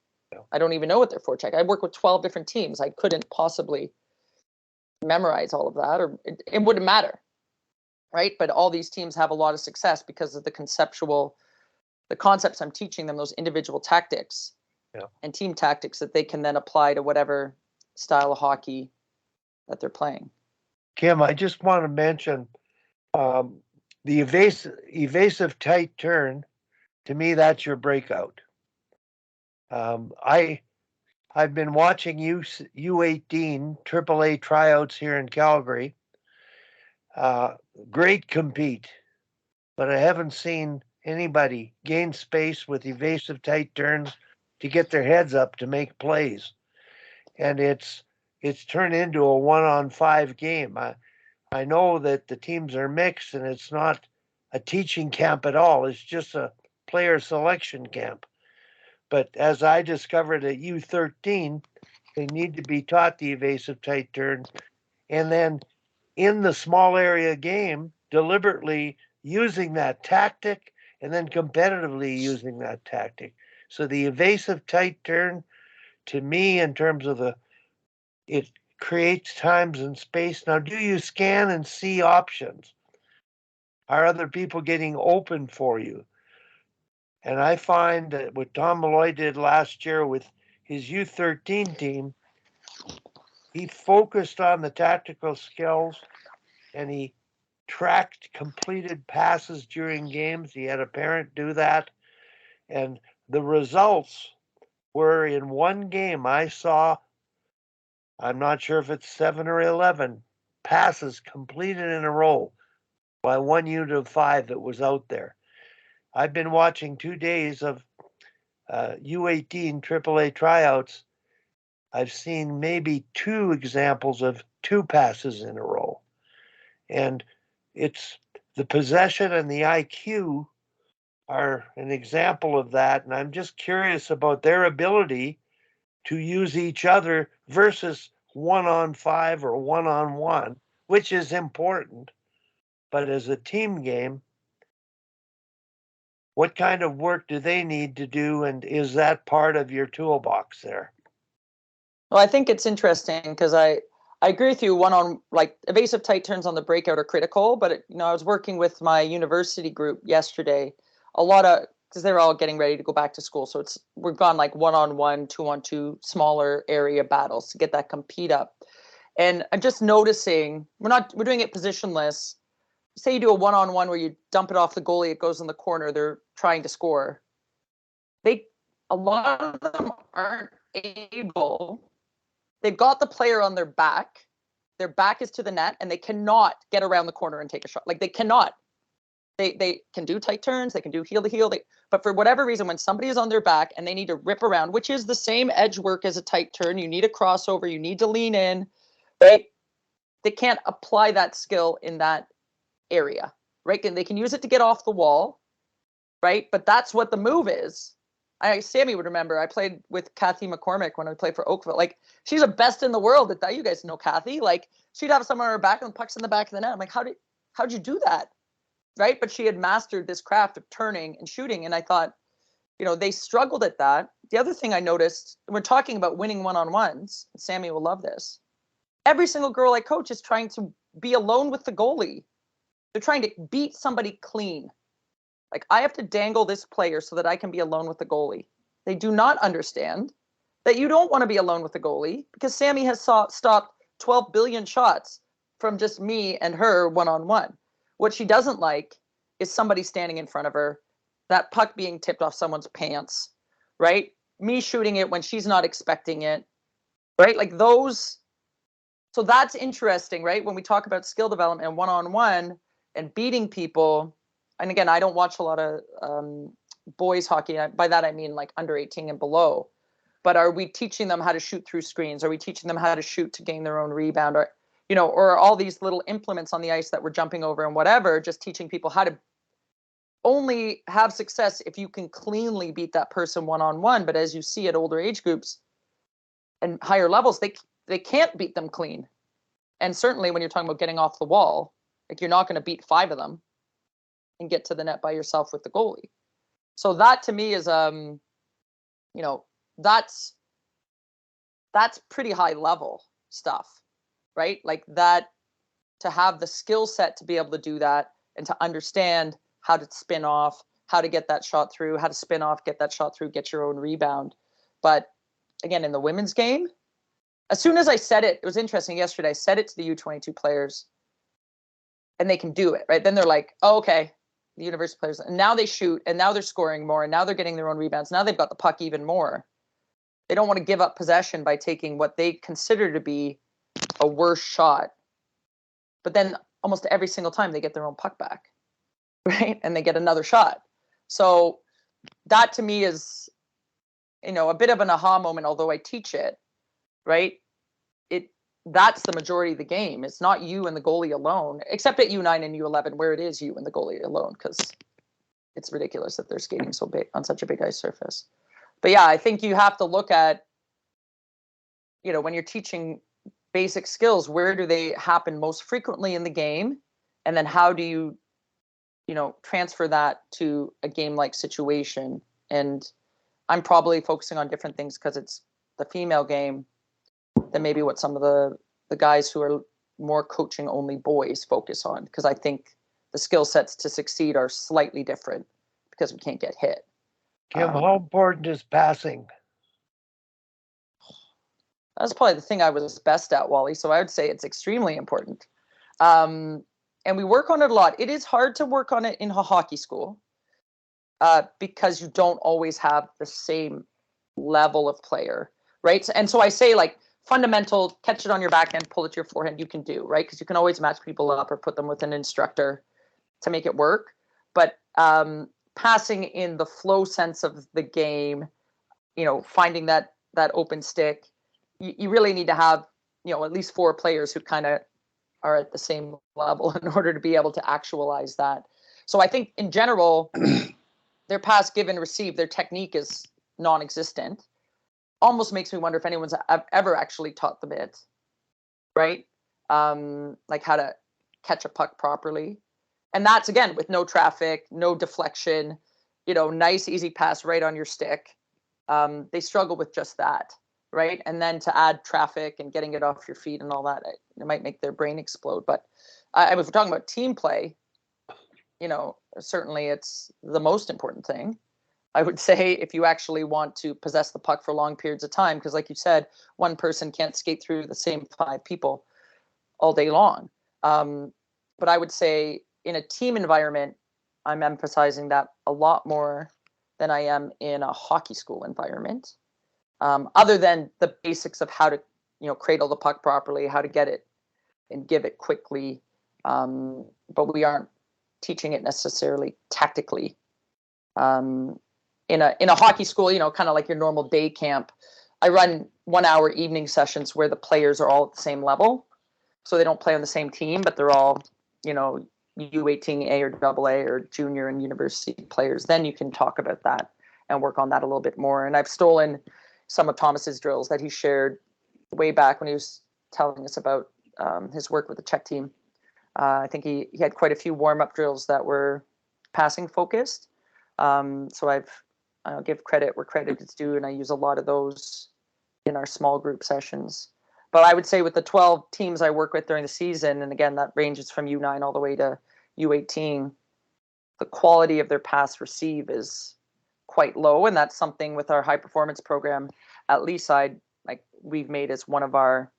I don't even know what their forecheck. I work with 12 different teams. I couldn't possibly memorize all of that, or it wouldn't matter, right? But all these teams have a lot of success because of the concepts I'm teaching them, those individual tactics and team tactics that they can then apply to whatever style of hockey that they're playing. Kim, I just want to mention the evasive tight turn. To me, that's your breakout. I've been watching U18 AAA tryouts here in Calgary. Great compete, but I haven't seen anybody gain space with evasive tight turns to get their heads up to make plays. And it's turned into a 1-on-5 game. I know that the teams are mixed and it's not a teaching camp at all. It's just a player selection camp. But as I discovered at U13, they need to be taught the evasive tight turn. And then in the small area game, deliberately using that tactic and then competitively using that tactic. So the evasive tight turn, to me, in terms of it creates times and space. Now, do you scan and see options? Are other people getting open for you? And I find that what Tom Malloy did last year with his U13 team, he focused on the tactical skills and he tracked completed passes during games. He had a parent do that. And the results were in one game, I saw, I'm not sure if it's 7 or 11 passes completed in a row by one unit of 5 that was out there. I've been watching 2 days of U18 AAA tryouts. I've seen maybe 2 examples of 2 passes in a row. And it's the possession and the IQ are an example of that. And I'm just curious about their ability to use each other versus 1-on-5 or 1-on-1, which is important. But as a team game, what kind of work do they need to do? And is that part of your toolbox there? Well, I think it's interesting because I agree with you. Like evasive tight turns on the breakout are critical, but I was working with my university group yesterday, because they're all getting ready to go back to school. So we've gone like 1-on-1, 2-on-2, smaller area battles to get that compete up. And I'm just noticing we're doing it positionless. Say you do a 1-on-1 where you dump it off the goalie, it goes in the corner, they're trying to score. A lot of them aren't able. They've got the player on their back is to the net, and they cannot get around the corner and take a shot. Like they cannot. They can do tight turns, they can do heel to heel, but for whatever reason, when somebody is on their back and they need to rip around, which is the same edge work as a tight turn, you need a crossover, you need to lean in, right? They can't apply that skill in that area, right? And they can use it to get off the wall, right? But that's what the move is. Sammy would remember, I played with Kathy McCormick when I played for Oakville. Like, she's the best in the world at that. You guys know Kathy. Like, she'd have someone on her back and the puck's in the back of the net. I'm like, how'd you do that? right? But she had mastered this craft of turning and shooting. And I thought, they struggled at that. The other thing I noticed, we're talking about winning one-on-ones, Sammy will love this. Every single girl I coach is trying to be alone with the goalie. They're trying to beat somebody clean. Like, I have to dangle this player so that I can be alone with the goalie. They do not understand that you don't want to be alone with the goalie, because Sammy has stopped 12 billion shots from just me and her one-on-one. What she doesn't like is somebody standing in front of her, that puck being tipped off someone's pants, right? Me shooting it when she's not expecting it, right? Like those. So that's interesting, right? When we talk about skill development and one-on-one and beating people. And again, I don't watch a lot of boys hockey. By that, I mean like under 18 and below. But are we teaching them how to shoot through screens? Are we teaching them how to shoot to gain their own rebound? Or all these little implements on the ice that we're jumping over and whatever, just teaching people how to only have success if you can cleanly beat that person one-on-one. But as you see at older age groups and higher levels, they can't beat them clean. And certainly when you're talking about getting off the wall, like you're not going to beat 5 of them and get to the net by yourself with the goalie. So that to me is, that's pretty high level stuff, right? Like that, to have the skill set to be able to do that and to understand how to spin off, how to get that shot through, how to spin off, get that shot through, get your own rebound. But again, in the women's game, as soon as I said it, it was interesting yesterday, I said it to the U22 players and they can do it, right? Then they're like, oh, okay, the university players, and now they shoot and now they're scoring more and now they're getting their own rebounds. Now they've got the puck even more. They don't want to give up possession by taking what they consider to be a worse shot. But then almost every single time they get their own puck back, right? And they get another shot. So that to me is, a bit of an aha moment, although I teach it, right? That's the majority of the game. It's not you and the goalie alone, except at U9 and U11 where it is you and the goalie alone, because it's ridiculous that they're skating so big on such a big ice surface. But yeah, I think you have to look at, when you're teaching basic skills, where do they happen most frequently in the game? And then how do you, transfer that to a game-like situation? And I'm probably focusing on different things because it's the female game than maybe what some of the guys who are more coaching only boys focus on, because I think the skill sets to succeed are slightly different because we can't get hit. Kim, how important is passing? That's probably the thing I was best at, Wally. So I would say it's extremely important. And we work on it a lot. It is hard to work on it in a hockey school because you don't always have the same level of player, right? And so I say like fundamental, catch it on your backhand, pull it to your forehand, you can do, right? Because you can always match people up or put them with an instructor to make it work. But passing in the flow sense of the game, finding that open stick, you really need to have, at least 4 players who kind of are at the same level in order to be able to actualize that. So I think in general, their pass, give and receive, their technique is non-existent. Almost makes me wonder if anyone's ever actually taught them it, right? Like how to catch a puck properly. And that's, again, with no traffic, no deflection, nice, easy pass right on your stick. They struggle with just that, right? And then to add traffic and getting it off your feet and all that, it might make their brain explode. But if we're talking about team play, certainly it's the most important thing. I would say if you actually want to possess the puck for long periods of time, because like you said, one person can't skate through the same 5 people all day long. But I would say in a team environment, I'm emphasizing that a lot more than I am in a hockey school environment. Other than the basics of how to, cradle the puck properly, how to get it and give it quickly. But we aren't teaching it necessarily tactically. In a hockey school, kind of like your normal day camp, I run 1-hour evening sessions where the players are all at the same level. So they don't play on the same team, but they're all, U18A or AA or junior and university players. Then you can talk about that and work on that a little bit more. And I've stolen some of Thomas's drills that he shared way back when he was telling us about his work with the Czech team. I think he had quite a few warm-up drills that were passing focused. So I'll give credit where credit is due, and I use a lot of those in our small group sessions. But I would say with the 12 teams I work with during the season, and again, that ranges from U9 all the way to U18, the quality of their pass receive is quite low. And that's something with our high performance program at Leaside, like we've made as one of our,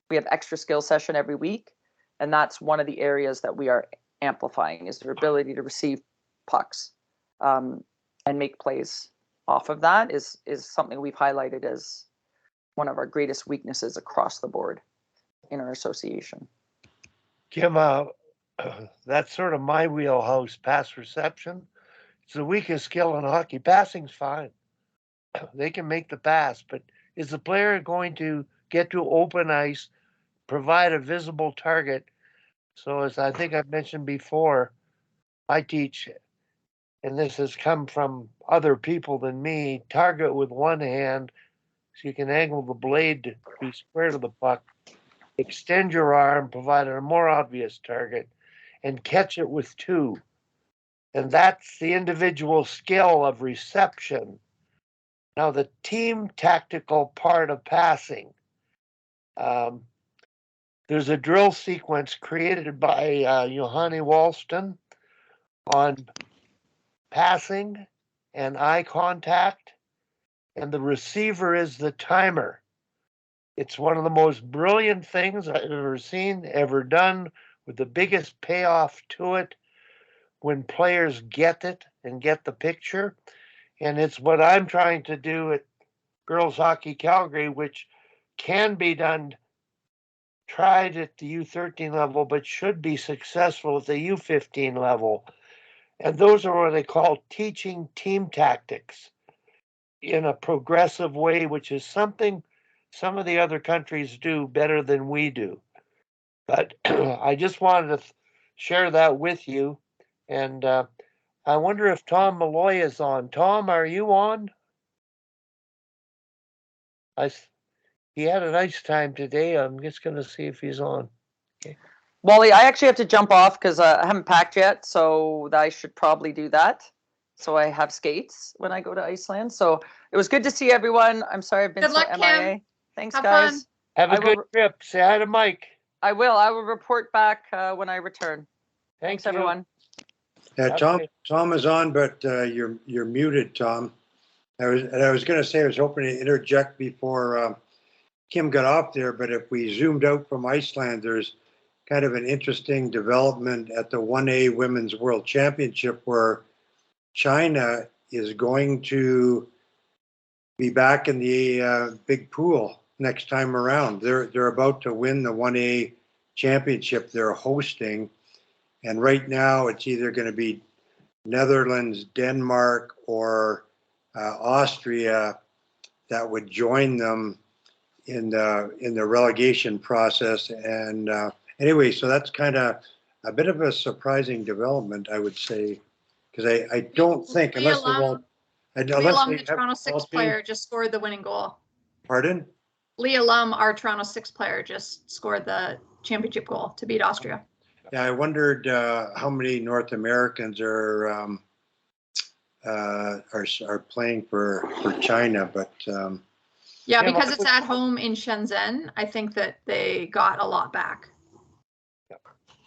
we have extra skill session every week. And that's one of the areas that we are amplifying is their ability to receive pucks and make plays off of that is something we've highlighted as one of our greatest weaknesses across the board in our association. Kim, that's sort of my wheelhouse, pass reception. It's the weakest skill in hockey. Passing's fine. They can make the pass, but is the player going to get to open ice, provide a visible target? So as I think I've mentioned before, I teach, and this has come from other people than me, target with one hand so you can angle the blade to be square to the puck, extend your arm, provide a more obvious target, and catch it with two. And that's the individual skill of reception. Now, the team tactical part of passing, there's a drill sequence created by Johanni Walston on passing and eye contact, and the receiver is the timer. It's one of the most brilliant things I've ever seen, ever done, with the biggest payoff to it when players get it and get the picture. And it's what I'm trying to do at Girls Hockey Calgary, which can be done, tried at the U13 level, but should be successful at the U15 level. And those are what they call teaching team tactics in a progressive way, which is something some of the other countries do better than we do. But I just wanted to share that with you. And I wonder if Tom Malloy is on. Tom, are you on? He had a nice time today. I'm just going to see if he's on. Okay. Wally, I actually have to jump off because I haven't packed yet, so I should probably do that. So I have skates when I go to Iceland. So it was good to see everyone. I'm sorry I've been Good so luck, MIA. Kim. Thanks, Have guys. fun. Have a good trip. Say hi to Mike. I will. I will report back when I return. Thanks, you. everyone. Yeah, Tom is on, but you're muted, Tom. I was going to say I was hoping to interject before Kim got off there, but if we zoomed out from Iceland, there's kind of an interesting development at the 1A Women's World Championship where China is going to be back in the big pool next time around. They're about to win the 1A championship they're hosting, and right now it's either going to be Netherlands, Denmark, or Austria that would join them in the relegation process. And anyway, so that's kind of a bit of a surprising development, I would say, because I don't think unless they won't. Leah Lum, the Toronto 6 player, just scored the winning goal. Pardon? Leah Lum, our Toronto 6 player, just scored the championship goal to beat Austria. Yeah, I wondered how many North Americans are playing for China, but yeah, because it's at home in Shenzhen, I think that they got a lot back.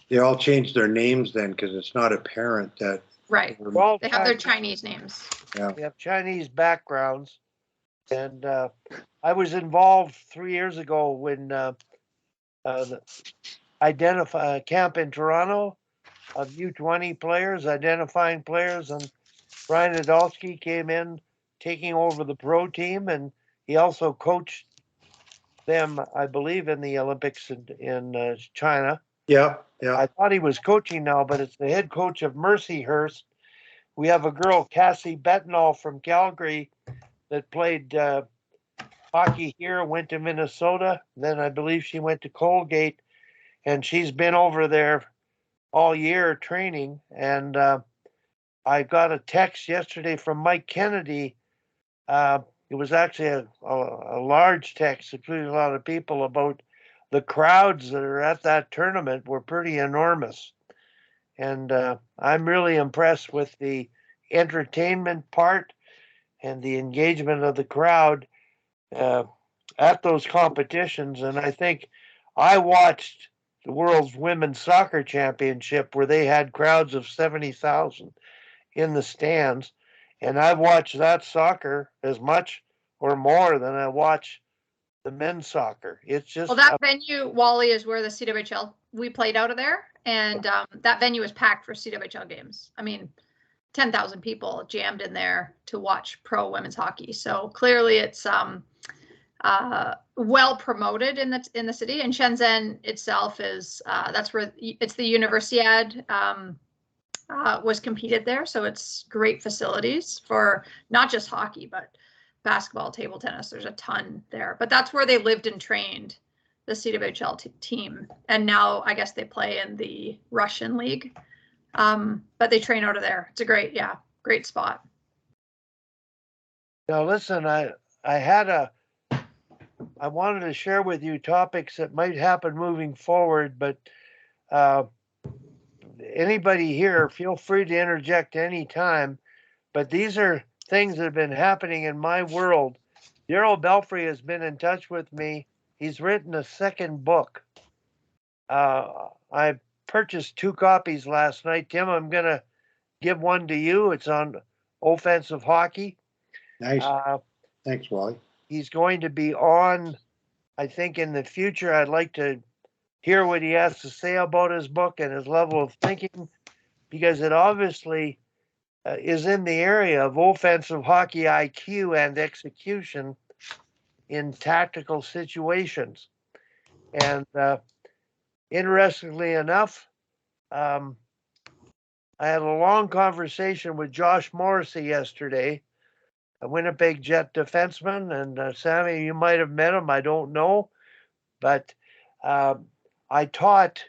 They all changed their names then because it's not apparent that. Right. Well, they have their Chinese names. Yeah. They have Chinese backgrounds. And I was involved 3 years ago when identify a camp in Toronto of U20 players, identifying players, and Brian Nadolski came in taking over the pro team, and he also coached them, I believe, in the Olympics in China. Yeah. I thought he was coaching now, but it's the head coach of Mercyhurst. We have a girl, Cassie Bettenall from Calgary, that played hockey here, went to Minnesota. Then I believe she went to Colgate, and she's been over there all year training. And I got a text yesterday from Mike Kennedy. It was actually a large text, including a lot of people, about the crowds that are at that tournament were pretty enormous. And I'm really impressed with the entertainment part and the engagement of the crowd at those competitions. And I think I watched the World's Women's Soccer Championship where they had crowds of 70,000 in the stands. And I've watched that soccer as much or more than I watch the men's soccer. It's just well, that venue, Wally, is where the CWHL we played out of there, and that venue was packed for CWHL games. I mean, 10,000 people jammed in there to watch pro women's hockey. So clearly, it's well promoted in the city. And Shenzhen itself is that's where it's the Universiade was competed there. So it's great facilities for not just hockey, but basketball, table tennis. There's a ton there, but that's where they lived and trained, the CWHL team. And now I guess they play in the Russian league, but they train out of there. It's a great spot. Now listen, I wanted to share with you topics that might happen moving forward, but anybody here, feel free to interject anytime. But these are things that have been happening in my world. Daryl Belfry has been in touch with me. He's written a second book. I purchased 2 copies last night. Tim, I'm going to give one to you. It's on offensive hockey. Nice. Thanks, Wally. He's going to be on, I think, in the future. I'd like to hear what he has to say about his book and his level of thinking, because it obviously is in the area of offensive hockey IQ and execution in tactical situations. And interestingly enough, I had a long conversation with Josh Morrissey yesterday, a Winnipeg Jet defenseman. And Sammy, you might have met him. I don't know. But I taught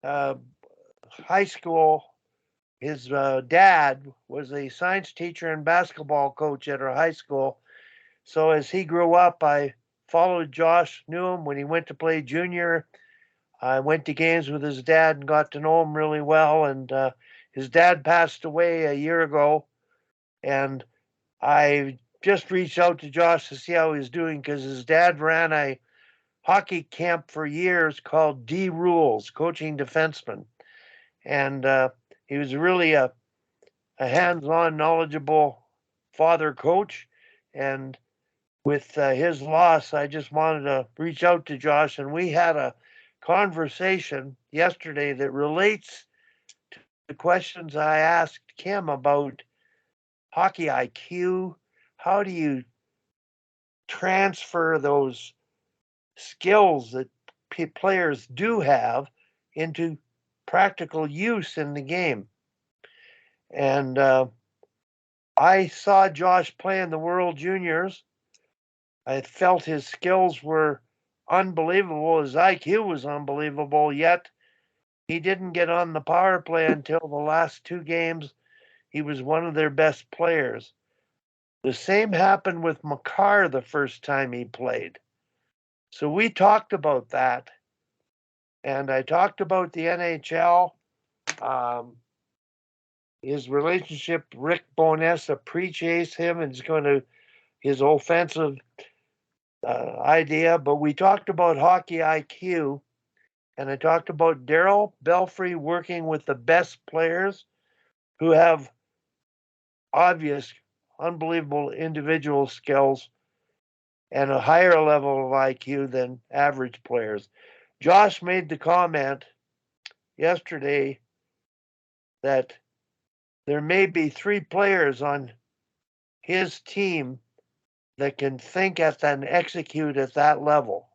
high school. His dad was a science teacher and basketball coach at our high school. So as he grew up, I followed Josh, knew him when he went to play junior. I went to games with his dad and got to know him really well. And his dad passed away a year ago. And I just reached out to Josh to see how he's doing, because his dad ran a hockey camp for years called D Rules, coaching defensemen. And he was really a hands-on, knowledgeable father coach. And with his loss, I just wanted to reach out to Josh. And we had a conversation yesterday that relates to the questions I asked Kim about hockey IQ. How do you transfer those skills that players do have into practical use in the game? And I saw Josh play in the World Juniors. I felt his skills were unbelievable. His IQ was unbelievable, yet he didn't get on the power play until the last 2 games. He was one of their best players. The same happened with McCullough the first time he played. So we talked about that. And I talked about the NHL. His relationship, Rick Bowness appreciates him and is going to his offensive idea. But we talked about hockey IQ, and I talked about Daryl Belfry working with the best players who have obvious, unbelievable individual skills and a higher level of IQ than average players. Josh made the comment yesterday that there may be 3 players on his team that can think at and execute at that level.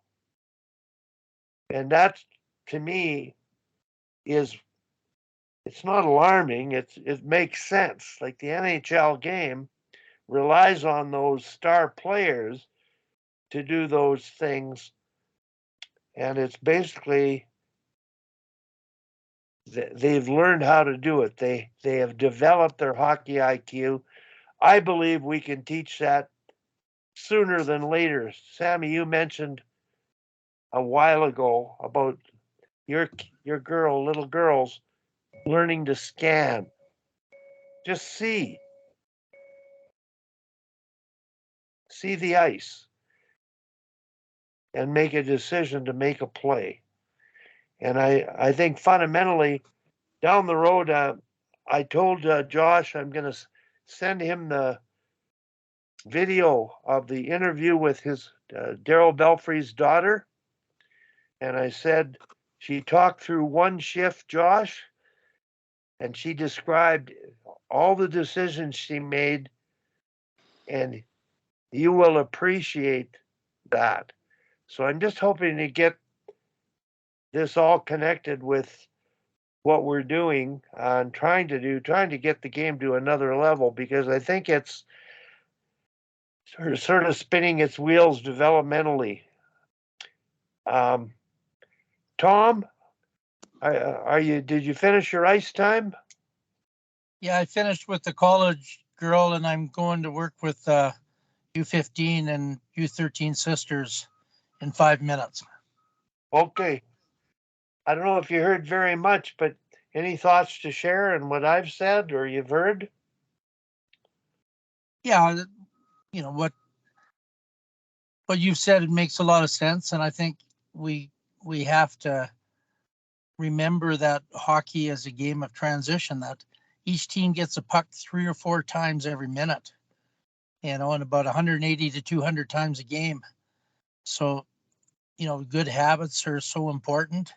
And that, to me, it's not alarming. It makes sense. Like the NHL game relies on those star players to do those things. And it's basically, they've learned how to do it. They have developed their hockey IQ. I believe we can teach that sooner than later. Sammy, you mentioned a while ago about your little girls learning to scan. Just see the ice and make a decision to make a play. And I think fundamentally down the road, I told Josh I'm going to send him the video of the interview with his Daryl Belfry's daughter. And I said, she talked through one shift, Josh, and she described all the decisions she made, and you will appreciate that. So I'm just hoping to get this all connected with what we're doing and trying to get the game to another level, because I think it's sort of spinning its wheels developmentally. Tom, did you finish your ice time? Yeah, I finished with the college girl, and I'm going to work with U15 and U13 sisters in 5 minutes. Okay. I don't know if you heard very much, but any thoughts to share on what I've said or you've heard? Yeah, you know what you've said, it makes a lot of sense, and I think we have to remember that hockey is a game of transition, that each team gets a puck 3 or 4 times every minute, and about 180 to 200 times a game. So, good habits are so important,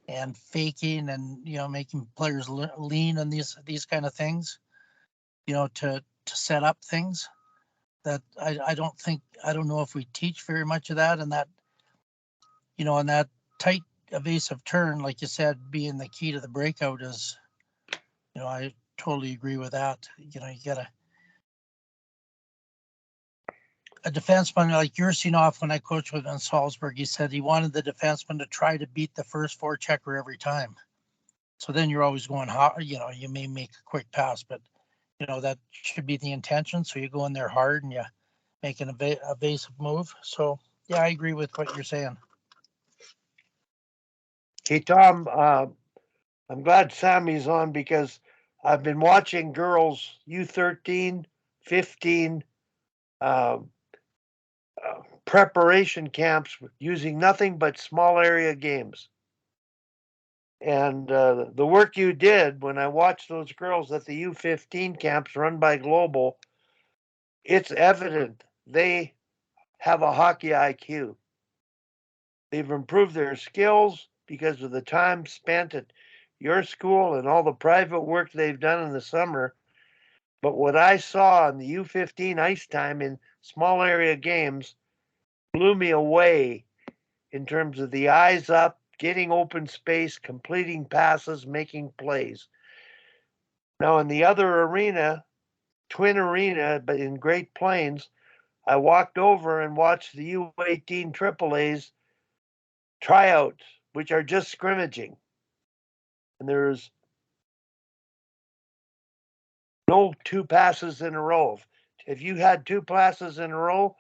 and faking and, making players lean on these kind of things, to set up things that I don't know if we teach very much of that, and that, and that tight evasive turn, like you said, being the key to the breakout is, I totally agree with that. You got a defenseman like Yursinov, when I coached with in Salzburg, he said he wanted the defenseman to try to beat the first forechecker every time. So then you're always going, you may make a quick pass, but, that should be the intention. So you go in there hard and you make an evasive move. So, yeah, I agree with what you're saying. Hey, Tom, I'm glad Sammy's on, because I've been watching girls U13, 15 preparation camps using nothing but small area games. And the work you did when I watched those girls at the U15 camps run by Global, it's evident they have a hockey IQ. They've improved their skills because of the time spent at your school and all the private work they've done in the summer. But what I saw in the U15 ice time in small area games blew me away in terms of the eyes up, getting open space, completing passes, making plays. Now, in the other arena, Twin Arena, but in Great Plains, I walked over and watched the U18 AAA's tryouts, which are just scrimmaging. And there's no 2 passes in a row. If you had 2 passes in a row,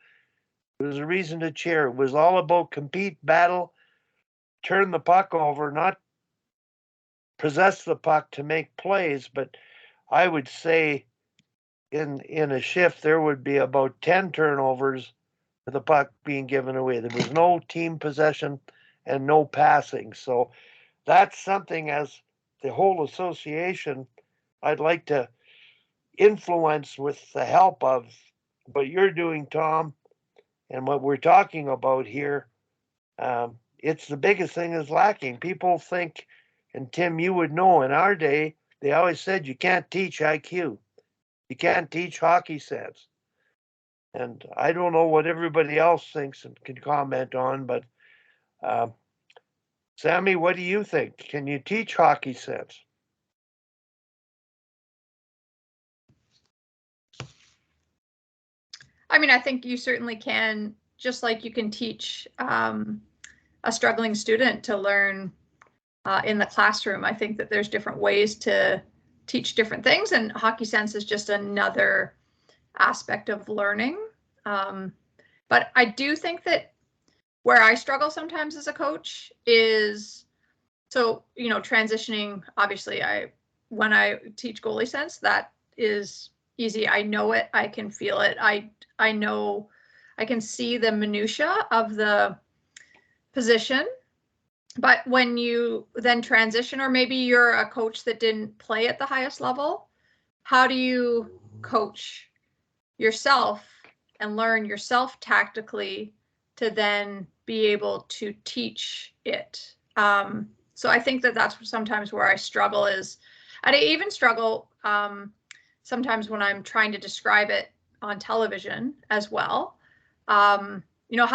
there was a reason to cheer. It was all about compete, battle, turn the puck over, not possess the puck to make plays. But I would say in a shift, there would be about 10 turnovers with the puck being given away. There was no team possession and no passing. So that's something, as the whole association, I'd like to influence with the help of what you're doing, Tom, and what we're talking about here. It's the biggest thing is lacking. People think, and Tim, you would know, in our day, they always said you can't teach IQ. You can't teach hockey sense. And I don't know what everybody else thinks and can comment on, but Sammy, what do you think? Can you teach hockey sense? I mean, I think you certainly can, just like you can teach a struggling student to learn in the classroom. I think that there's different ways to teach different things, and hockey sense is just another aspect of learning. But I do think that where I struggle sometimes as a coach is, so, transitioning, obviously when I teach goalie sense, that is easy. I know it, I can feel it. I know, I can see the minutia of the position. But when you then transition, or maybe you're a coach that didn't play at the highest level, how do you coach yourself and learn yourself tactically to then be able to teach it? So I think that that's sometimes where I struggle is, and I even struggle sometimes when I'm trying to describe it on television as well. How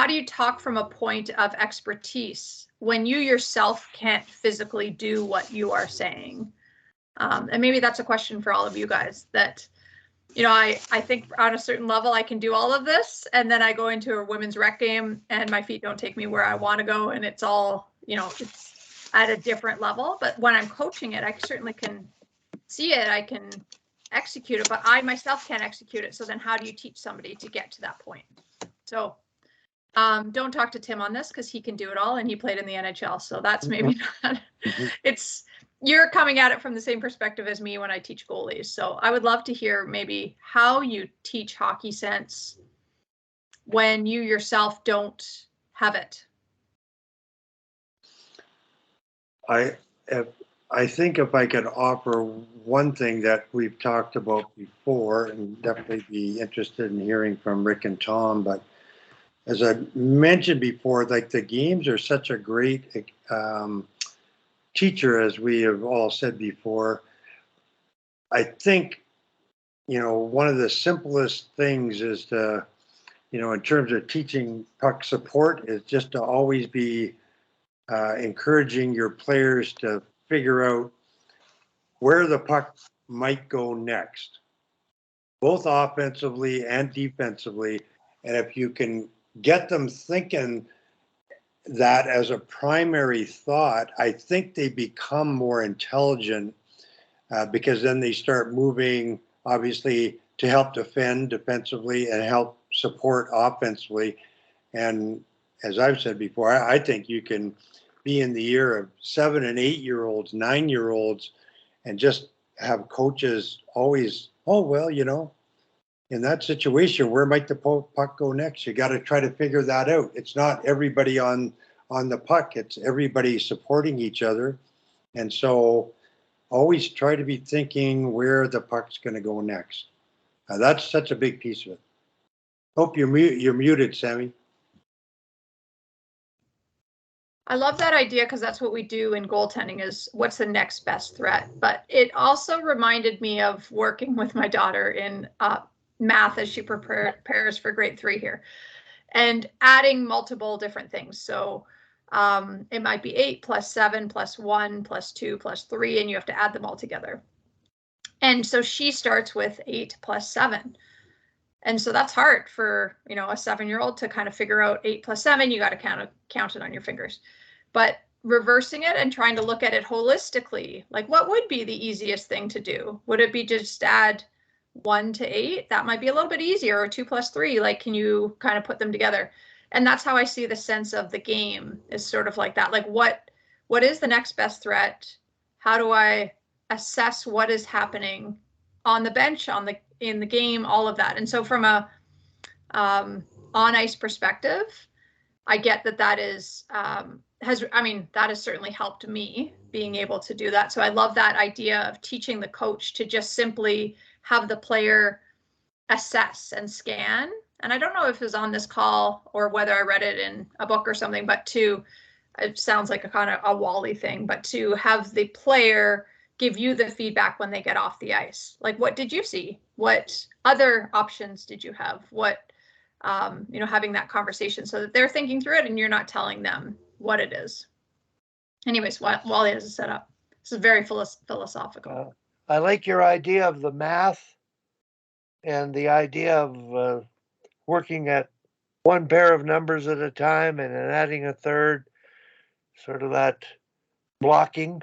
do you talk from a point of expertise when you yourself can't physically do what you are saying? And maybe that's a question for all of you guys that, I think on a certain level I can do all of this, and then I go into a women's rec game and my feet don't take me where I want to go, and it's all, it's at a different level. But when I'm coaching it, I certainly can see it, I can execute it, but I myself can't execute it. So then how do you teach somebody to get to that point? So don't talk to Tim on this because he can do it all and he played in the NHL. So that's maybe not, you're coming at it from the same perspective as me when I teach goalies. So I would love to hear maybe how you teach hockey sense when you yourself don't have it. I think if I could offer one thing that we've talked about before, and definitely be interested in hearing from Rick and Tom, but as I mentioned before, like the games are such a great teacher, as we have all said before. I think, one of the simplest things is to, in terms of teaching puck support, is just to always be encouraging your players to figure out where the puck might go next, both offensively and defensively. And if you can get them thinking that as a primary thought, I think they become more intelligent because then they start moving, obviously, to help defend defensively and help support offensively. And as I've said before, I think you can be in the ear of 7 and 8 year olds, 9 year olds, and just have coaches always, oh, well, in that situation, where might the puck go next? You got to try to figure that out. It's not everybody on the puck. It's everybody supporting each other. And so always try to be thinking where the puck's going to go next. That's such a big piece of it. Hope you're muted, Sammy. I love that idea because that's what we do in goaltending is what's the next best threat. But it also reminded me of working with my daughter in math as she prepares for grade 3 here and adding multiple different things. So it might be 8 plus 7 plus 1 plus 2 plus 3, and you have to add them all together. And so she starts with 8 plus 7. And so that's hard for, a 7-year-old to kind of figure out 8 plus 7. You got to count it on your fingers. But reversing it and trying to look at it holistically, like what would be the easiest thing to do? Would it be just add 1 to 8? That might be a little bit easier, or 2 plus 3. Like, can you kind of put them together? And that's how I see the sense of the game is sort of like that. Like what is the next best threat? How do I assess what is happening on the bench, in the game, all of that. And so from a on ice perspective, I get that is that has certainly helped me being able to do that. So I love that idea of teaching the coach to just simply have the player assess and scan. And I don't know if it was on this call or whether I read it in a book or something, but it sounds like a kind of a Wally thing, but to have the player give you the feedback when they get off the ice. Like, what did you see? What other options did you have? What, having that conversation so that they're thinking through it and you're not telling them what it is. Anyways, Wally has a setup. This is very philosophical. I like your idea of the math and the idea of working at one pair of numbers at a time and then adding a third, sort of that blocking.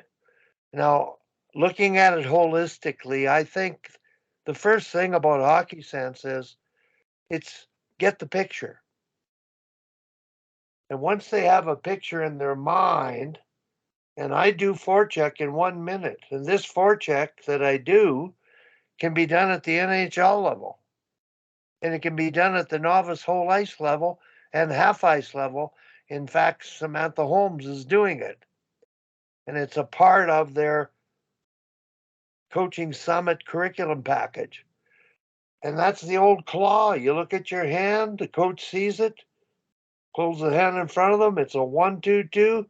Now, looking at it holistically, I think the first thing about hockey sense is it's get the picture. And once they have a picture in their mind, and I do forecheck in 1 minute, and this forecheck that I do can be done at the NHL level. And it can be done at the novice whole ice level and half ice level. In fact, Samantha Holmes is doing it. And it's a part of their coaching summit curriculum package. And that's the old claw. You look at your hand, the coach sees it, close the hand in front of them. It's a 1-2-2.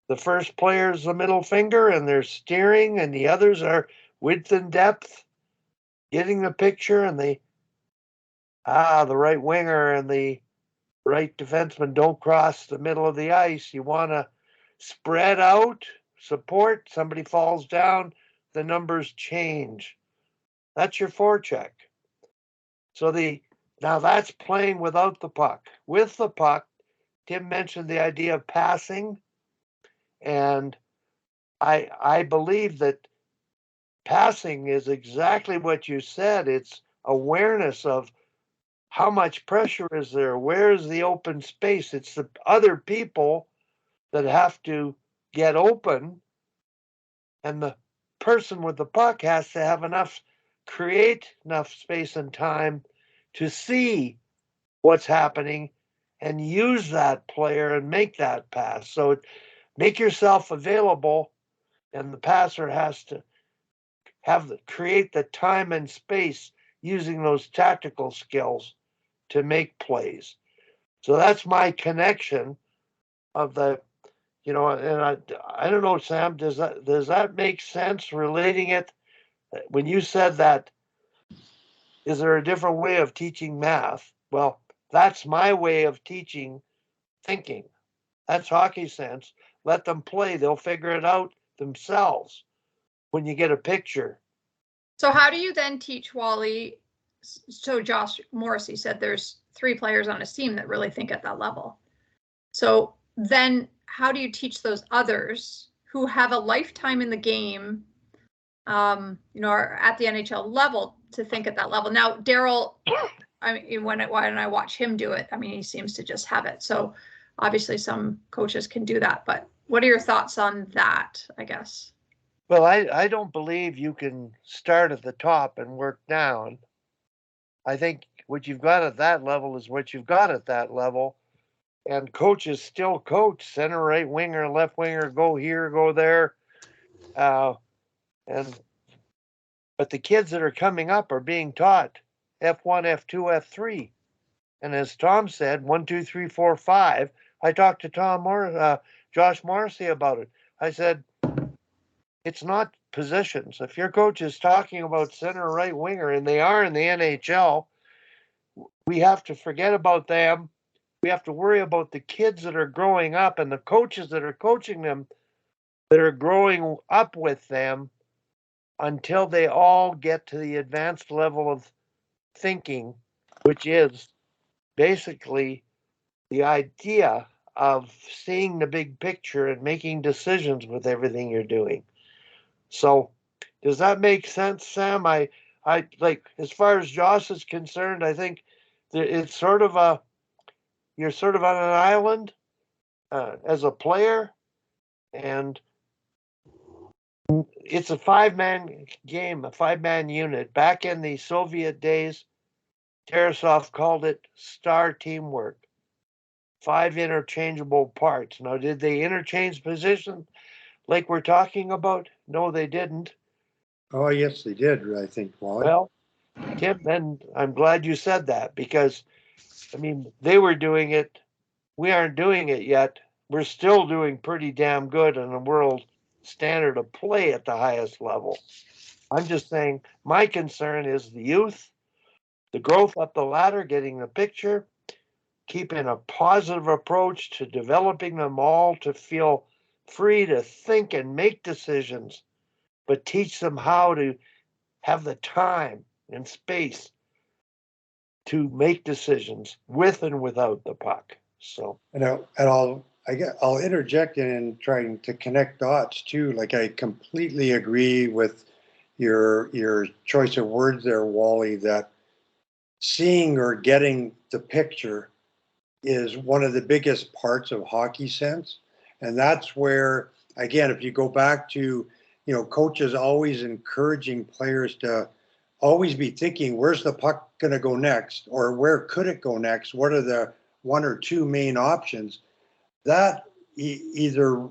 The first player is the middle finger, and they're steering, and the others are width and depth, getting the picture, and the right winger and the right defenseman don't cross the middle of the ice. You want to spread out, support, somebody falls down, the numbers change. That's your forecheck. So now that's playing without the puck. With the puck, Tim mentioned the idea of passing, and I believe that passing is exactly what you said. It's awareness of how much pressure is there? Where is the open space? It's the other people that have to get open, and the person with the puck has to have create enough space and time to see what's happening and use that player and make that pass. So make yourself available, and the passer has to create the time and space using those tactical skills to make plays. So that's my connection of the, and I don't know, Sam, does that make sense, relating it? When you said that, is there a different way of teaching math? Well, that's my way of teaching thinking. That's hockey sense. Let them play. They'll figure it out themselves when you get a picture. So how do you then teach Wally? So Josh Morrissey said there's 3 players on his team that really think at that level. So then how do you teach those others who have a lifetime in the game, are at the NHL level, to think at that level? Now, Daryl, I mean, when I watch him do it, I mean, he seems to just have it. So obviously some coaches can do that, but what are your thoughts on that, I guess? Well, I don't believe you can start at the top and work down. I think what you've got at that level is what you've got at that level. And coaches still coach center, right winger, left winger, go here, go there. But the kids that are coming up are being taught F1, F2, F3. And as Tom said, 1, 2, 3, 4, 5. I talked to Josh Morrissey about it. I said, it's not positions. If your coach is talking about center, right winger, and they are in the NHL, we have to forget about them. We have to worry about the kids that are growing up and the coaches that are coaching them, that are growing up with them, until they all get to the advanced level of thinking, which is basically the idea of seeing the big picture and making decisions with everything you're doing. So does that make sense, Sam? I like, as far as Josh is concerned, I think that it's sort of you're sort of on an island as a player, and it's a 5-man game, a 5-man unit. Back in the Soviet days, Tarasov called it star teamwork. 5 interchangeable parts. Now, did they interchange position like we're talking about? No, they didn't. Oh, yes, they did, I think, Wally. Well, Tim, then I'm glad you said that, because, I mean, they were doing it. We aren't doing it yet. We're still doing pretty damn good in the world standard of play at the highest level. I'm just saying my concern is the youth, the growth up the ladder, getting the picture, keeping a positive approach to developing them all to feel free to think and make decisions, but teach them how to have the time and space to make decisions with and without the puck. So, I'll interject in trying to connect dots too. Like, I completely agree with your choice of words there, Wally, that seeing or getting the picture is one of the biggest parts of hockey sense. And that's where, again, if you go back to, coaches always encouraging players to always be thinking, where's the puck going to go next? Or where could it go next? What are the one or two main options? That either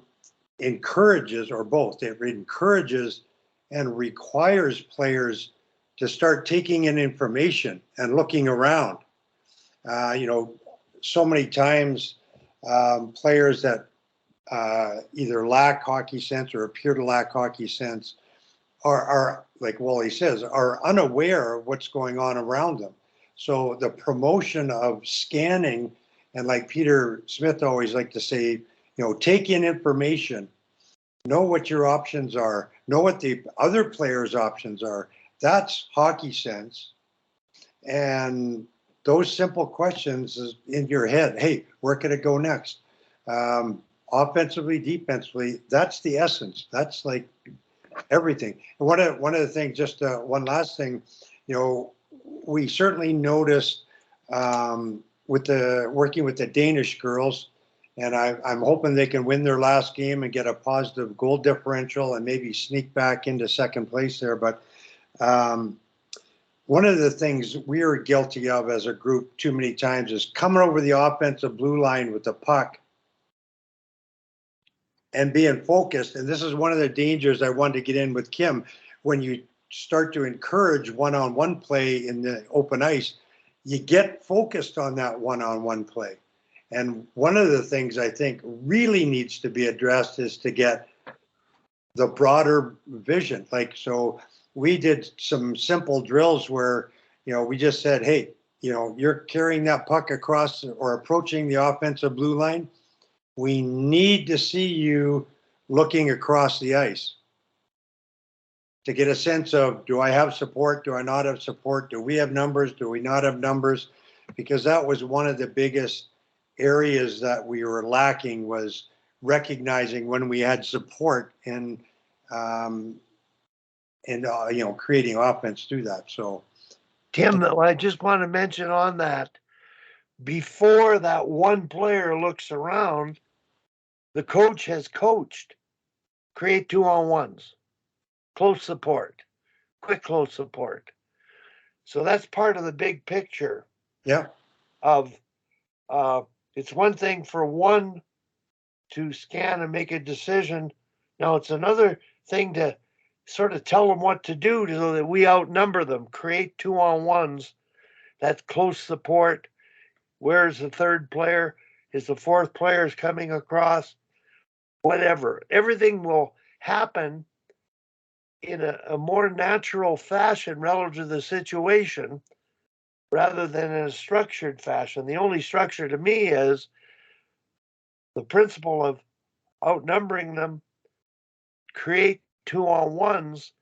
encourages, or both, it encourages and requires players to start taking in information and looking around. So many times players that either lack hockey sense or appear to lack hockey sense are, like Wally says, are unaware of what's going on around them. So the promotion of scanning, and like Peter Smith always liked to say, take in information, know what your options are, know what the other players' options are. That's hockey sense. And those simple questions is in your head. Hey, where could it go next? Offensively, defensively, that's the essence. That's like everything. And one of the things, just one last thing, we certainly noticed with working with the Danish girls, and I'm hoping they can win their last game and get a positive goal differential and maybe sneak back into second place there. But one of the things we are guilty of as a group too many times is coming over the offensive blue line with the puck and being focused. And this is one of the dangers I wanted to get in with Kim. When you start to encourage one-on-one play in the open ice, you get focused on that one-on-one play. And one of the things I think really needs to be addressed is to get the broader vision. Like, so we did some simple drills where, we just said, hey, you're carrying that puck across or approaching the offensive blue line. We need to see you looking across the ice to get a sense of, do I have support? Do I not have support? Do we have numbers? Do we not have numbers? Because that was one of the biggest areas that we were lacking, was recognizing when we had support and creating offense through that. So, Tim, though, I just want to mention on that, before that one player looks around, the coach has coached, create 2-on-1s, close support, quick close support. So that's part of the big picture. Yeah. Of it's one thing for one to scan and make a decision. Now it's another thing to sort of tell them what to do so that we outnumber them, create 2-on-1s. That's close support. Where's the third player? Is the fourth player coming across? Whatever. Everything will happen in a more natural fashion relative to the situation rather than in a structured fashion. The only structure to me is the principle of outnumbering them, create 2-on-1s,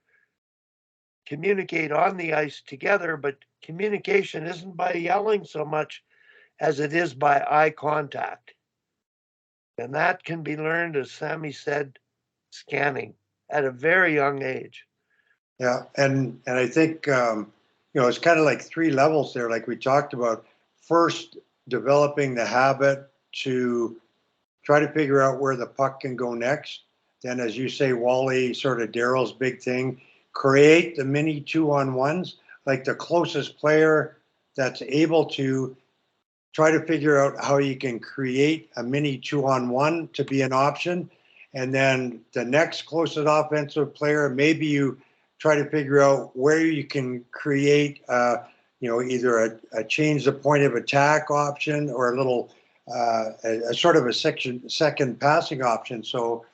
communicate on the ice together, but communication isn't by yelling so much as it is by eye contact. And that can be learned, as Sammy said, scanning at a very young age. Yeah, and I think it's kind of like three levels there, like we talked about. First, developing the habit to try to figure out where the puck can go next. Then, as you say, Wally, sort of Daryl's big thing, create the mini 2-on-1s, like the closest player that's able to try to figure out how you can create a mini 2-on-1 to be an option. And then the next closest offensive player, maybe you try to figure out where you can create, either a change the point of attack option or a little, a sort of a second passing option. So,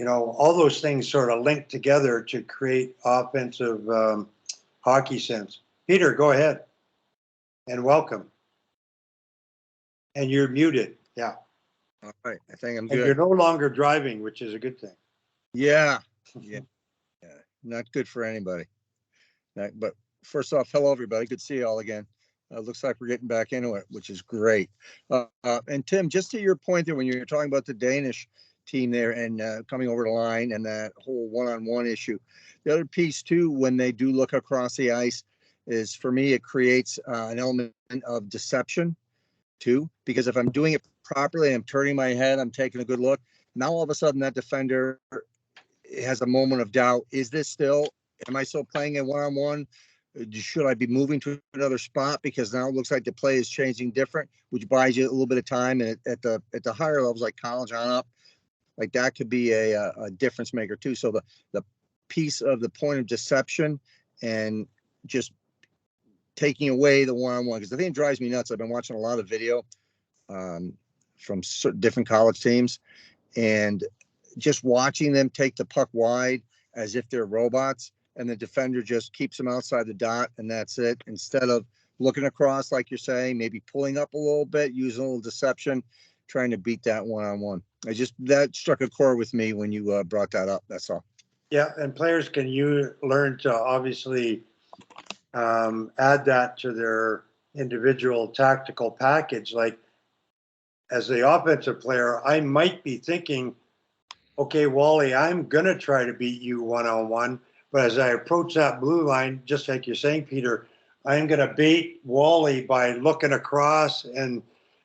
all those things sort of link together to create offensive hockey sense. Peter, go ahead and welcome. And you're muted. Yeah. All right. I think I'm And good. you're no longer driving, which is a good thing. Yeah. Yeah. Not good for anybody. But first off, hello, everybody. Good to see you all again. Looks like we're getting back into it, which is great. And Tim, just to your point there, when you were talking about the Danish team there and coming over the line and that whole one-on-one issue, the other piece too, when they do look across the ice, is for me, it creates an element of deception. too, because if I'm doing it properly, I'm turning my head, I'm taking a good look. Now all of a sudden that defender has a moment of doubt. Is this still, am I still playing in one-on-one? Should I be moving to another spot? Because now it looks like the play is changing different, which buys you a little bit of time. And at the higher levels, like college on up, like that could be a difference maker too. So the piece of the point of deception and just taking away the one-on-one, because the thing that drives me nuts, I've been watching a lot of video from different college teams, and just watching them take the puck wide as if they're robots, and the defender just keeps them outside the dot, and that's it. Instead of looking across, like you're saying, maybe pulling up a little bit, using a little deception, trying to beat that one-on-one. That struck a chord with me when you brought that up. That's all. Yeah, and players can learn to obviously add that to their individual tactical package. Like, as the offensive player, I might be thinking, okay, Wally, I'm going to try to beat you one-on-one. But as I approach that blue line, just like you're saying, Peter, I'm going to bait Wally by looking across and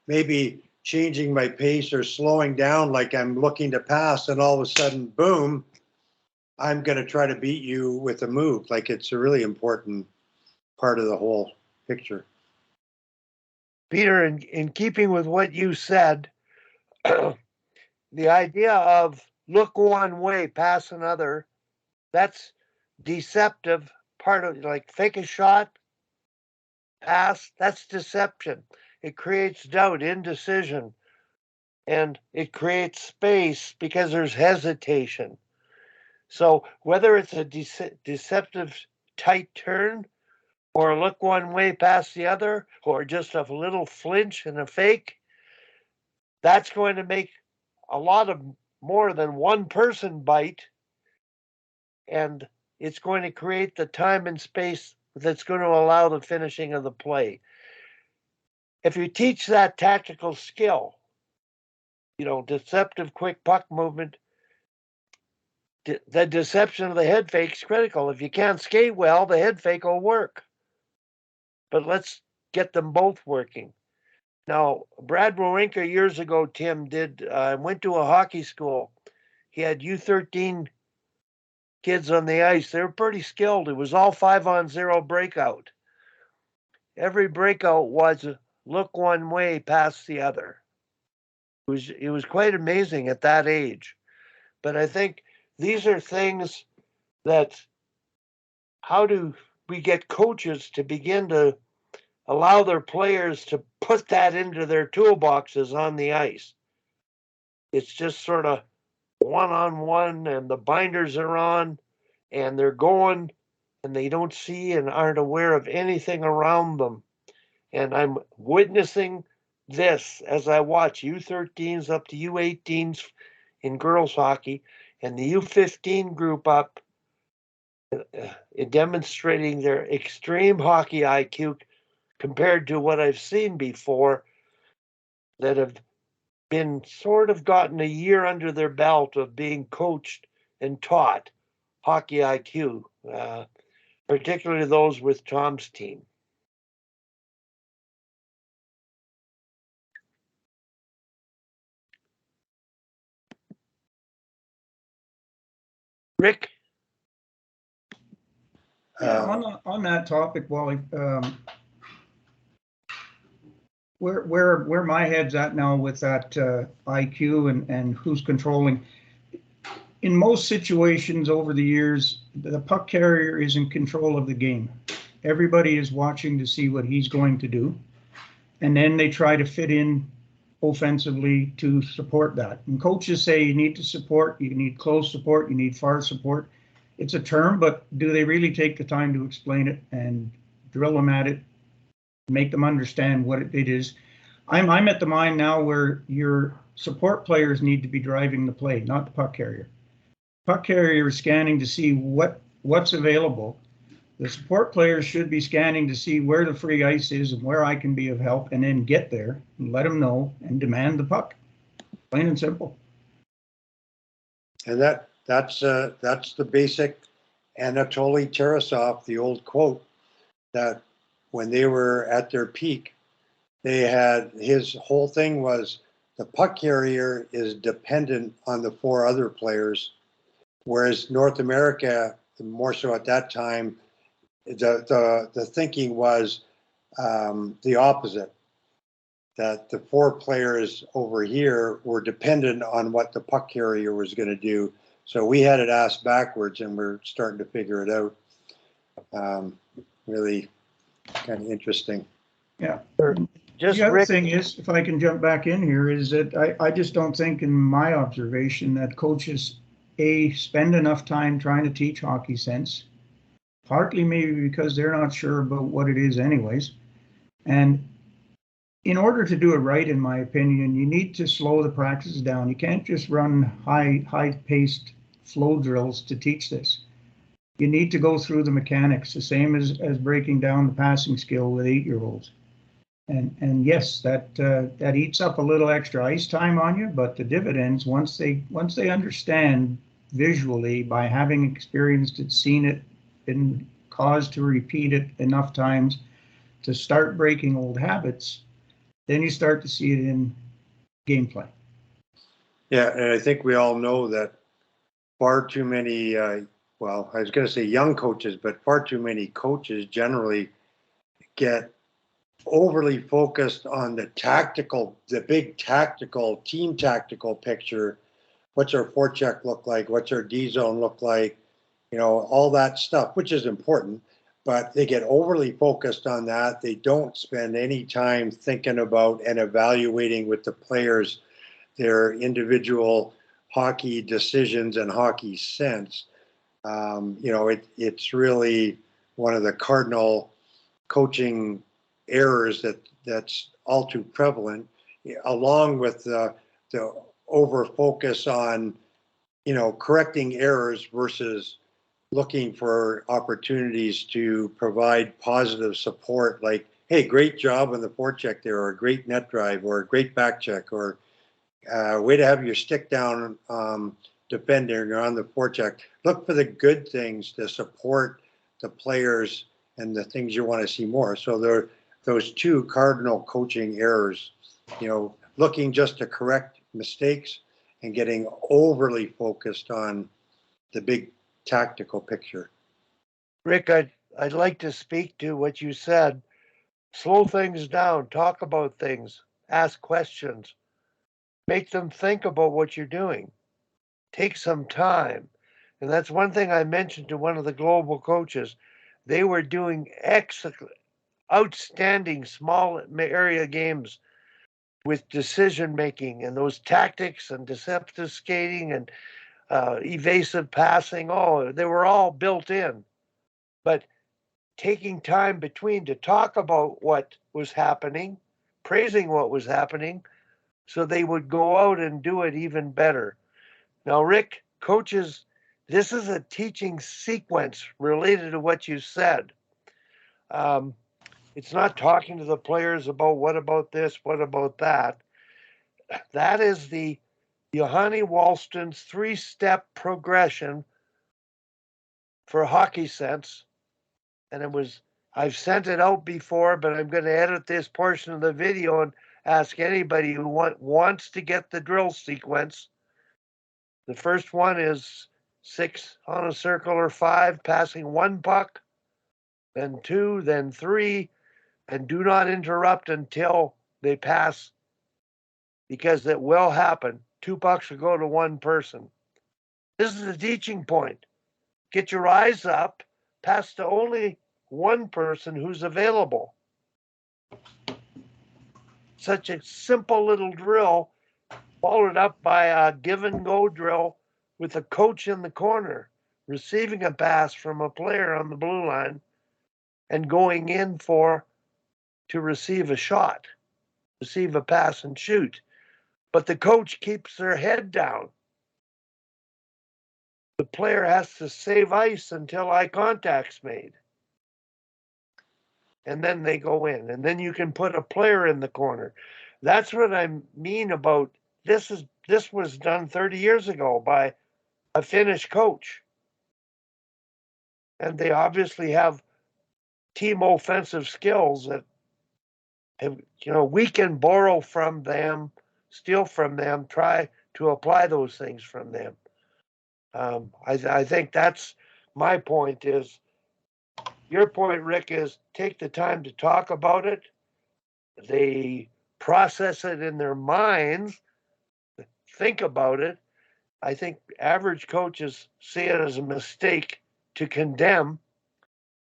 maybe changing my pace or slowing down like I'm looking to pass. And all of a sudden, boom, I'm going to try to beat you with a move. Like, it's a really important part of the whole picture. Peter, in keeping with what you said, the idea of look one way, pass another, that's deceptive. Part of, like, fake a shot, pass, that's deception. It creates doubt, indecision, and it creates space because there's hesitation. So whether it's a deceptive tight turn, or look one way past the other, or just a little flinch and a fake, that's going to make a lot of more than one person bite, and it's going to create the time and space that's going to allow the finishing of the play. If you teach that tactical skill, deceptive quick puck movement, the deception of the head fake is critical. If you can't skate well, the head fake will work. But let's get them both working. Now, Brad Wawrinka years ago, Tim, went to a hockey school. He had U13 kids on the ice. They were pretty skilled. It was all 5-on-0 breakout. Every breakout was look one way, pass the other. It was quite amazing at that age. But I think these are things that, how do we get coaches to begin to allow their players to put that into their toolboxes on the ice? It's just sort of one-on-one, and the binders are on, and they're going, and they don't see and aren't aware of anything around them. And I'm witnessing this as I watch U13s up to U18s in girls hockey, and the U15 group up, demonstrating their extreme hockey IQ compared to what I've seen before, that have been sort of gotten a year under their belt of being coached and taught hockey IQ, particularly those with Tom's team. Rick? Yeah, on that topic, Wally, where my head's at now with that IQ and who's controlling. In most situations over the years, the puck carrier is in control of the game. Everybody is watching to see what he's going to do, and then they try to fit in offensively to support that. And coaches say you need to support, you need close support, you need far support. It's a term, but do they really take the time to explain it and drill them at it, make them understand what it is? I'm at the mind now where your support players need to be driving the play, not the puck carrier. Puck carrier is scanning to see what's available. The support players should be scanning to see where the free ice is and where I can be of help, and then get there and let them know and demand the puck. Plain and simple. And that's the basic Anatoly Tarasov, the old quote, that when they were at their peak, his whole thing was the puck carrier is dependent on the four other players, whereas North America, more so at that time, the thinking was the opposite, that the four players over here were dependent on what the puck carrier was going to do. So we had it asked backwards, and we're starting to figure it out. Really kind of interesting. Yeah. Just the other Rick, thing is, if I can jump back in here, is that I just don't think, in my observation, that coaches spend enough time trying to teach hockey sense. Partly maybe because they're not sure about what it is anyways. And in order to do it right, in my opinion, you need to slow the practices down. You can't just run high-paced flow drills to teach this. You need to go through the mechanics, the same as breaking down the passing skill with 8-year-olds. And yes, that eats up a little extra ice time on you, but the dividends, once they understand visually by having experienced it, seen it, been caused to repeat it enough times to start breaking old habits, then you start to see it in gameplay. Yeah, and I think we all know that far too many, well, I was going to say young coaches, but far too many coaches generally get overly focused on the big tactical, team tactical picture. What's our forecheck look like? What's our D zone look like? You know, all that stuff, which is important, but they get overly focused on that. They don't spend any time thinking about and evaluating with the players their individual hockey decisions and hockey sense. You know, it's really one of the cardinal coaching errors that's all too prevalent, along with the over focus on, you know, correcting errors versus looking for opportunities to provide positive support, like, hey, great job on the forecheck there, or a great net drive, or a great back check, or way to have your stick down defender on the forecheck. Look for the good things to support the players and the things you want to see more. So there are those two cardinal coaching errors, you know, looking just to correct mistakes and getting overly focused on the big tactical picture. Rick, I'd like to speak to what you said. Slow things down, talk about things, ask questions, make them think about what you're doing. Take some time. And that's one thing I mentioned to one of the global coaches. They were doing outstanding small area games with decision making and those tactics and deceptive skating and evasive passing. Oh, they were all built in. But taking time between to talk about what was happening, praising what was happening, so they would go out and do it even better. Now, Rick, coaches, this is a teaching sequence related to what you said. It's not talking to the players about what about this, what about that. That is the Johanni Walston's 3-step progression for hockey sense. And I've sent it out before, but I'm going to edit this portion of the video and ask anybody who wants to get the drill sequence. The first one is 6 on a circle or 5, passing 1 puck, then 2, then 3, and do not interrupt until they pass, because it will happen. 2 pucks will go to 1 person. This is the teaching point. Get your eyes up, pass to only 1 person who's available. Such a simple little drill, followed up by a give and go drill with a coach in the corner, receiving a pass from a player on the blue line and going in to receive a shot, receive a pass and shoot. But the coach keeps their head down. The player has to save ice until eye contact's made. And then they go in, and then you can put a player in the corner. That's what I mean about this was done 30 years ago by a Finnish coach. And they obviously have team offensive skills that And, we can borrow from them, steal from them, try to apply those things from them. I think that's my point is, your point, Rick, is take the time to talk about it. They process it in their minds, think about it. I think average coaches see it as a mistake to condemn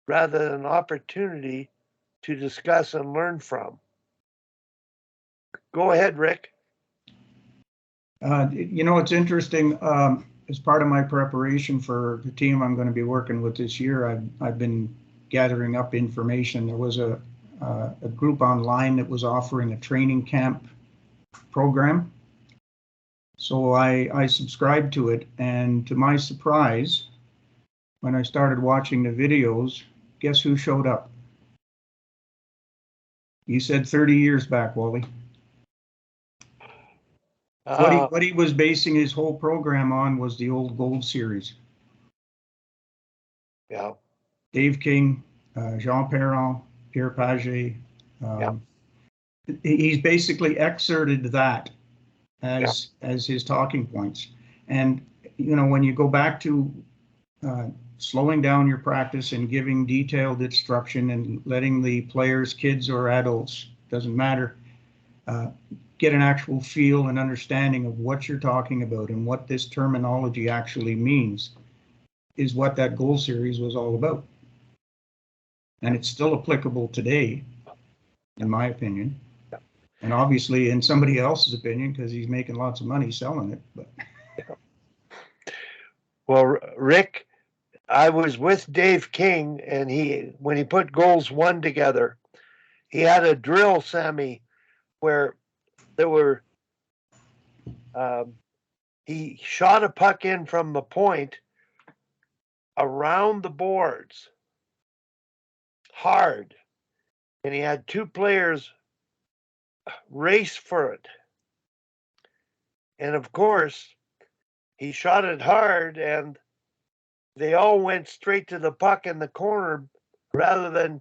rather than an opportunity to discuss and learn from. Go ahead, Rick. It's interesting. As part of my preparation for the team I'm going to be working with this year, I've been gathering up information. There was a group online that was offering a training camp program. So I subscribed to it, and to my surprise, when I started watching the videos, guess who showed up? You said 30 years back, Wally. What he was basing his whole program on was the old Gold Series. Yeah. Dave King, Jean Perron, Pierre Pagé. He's basically excerpted that as his talking points. And, when you go back to slowing down your practice and giving detailed instruction and letting the players, kids or adults, doesn't matter, get an actual feel and understanding of what you're talking about and what this terminology actually means, is what that Goal Series was all about. And it's still applicable today, in my opinion. And obviously in somebody else's opinion, because he's making lots of money selling it. But Well, Rick, I was with Dave King, and when he put Goals 1 together, he had a drill, Sammy, where there were he shot a puck in from the point around the boards hard, and he had two players race for it. And of course, he shot it hard, and they all went straight to the puck in the corner rather than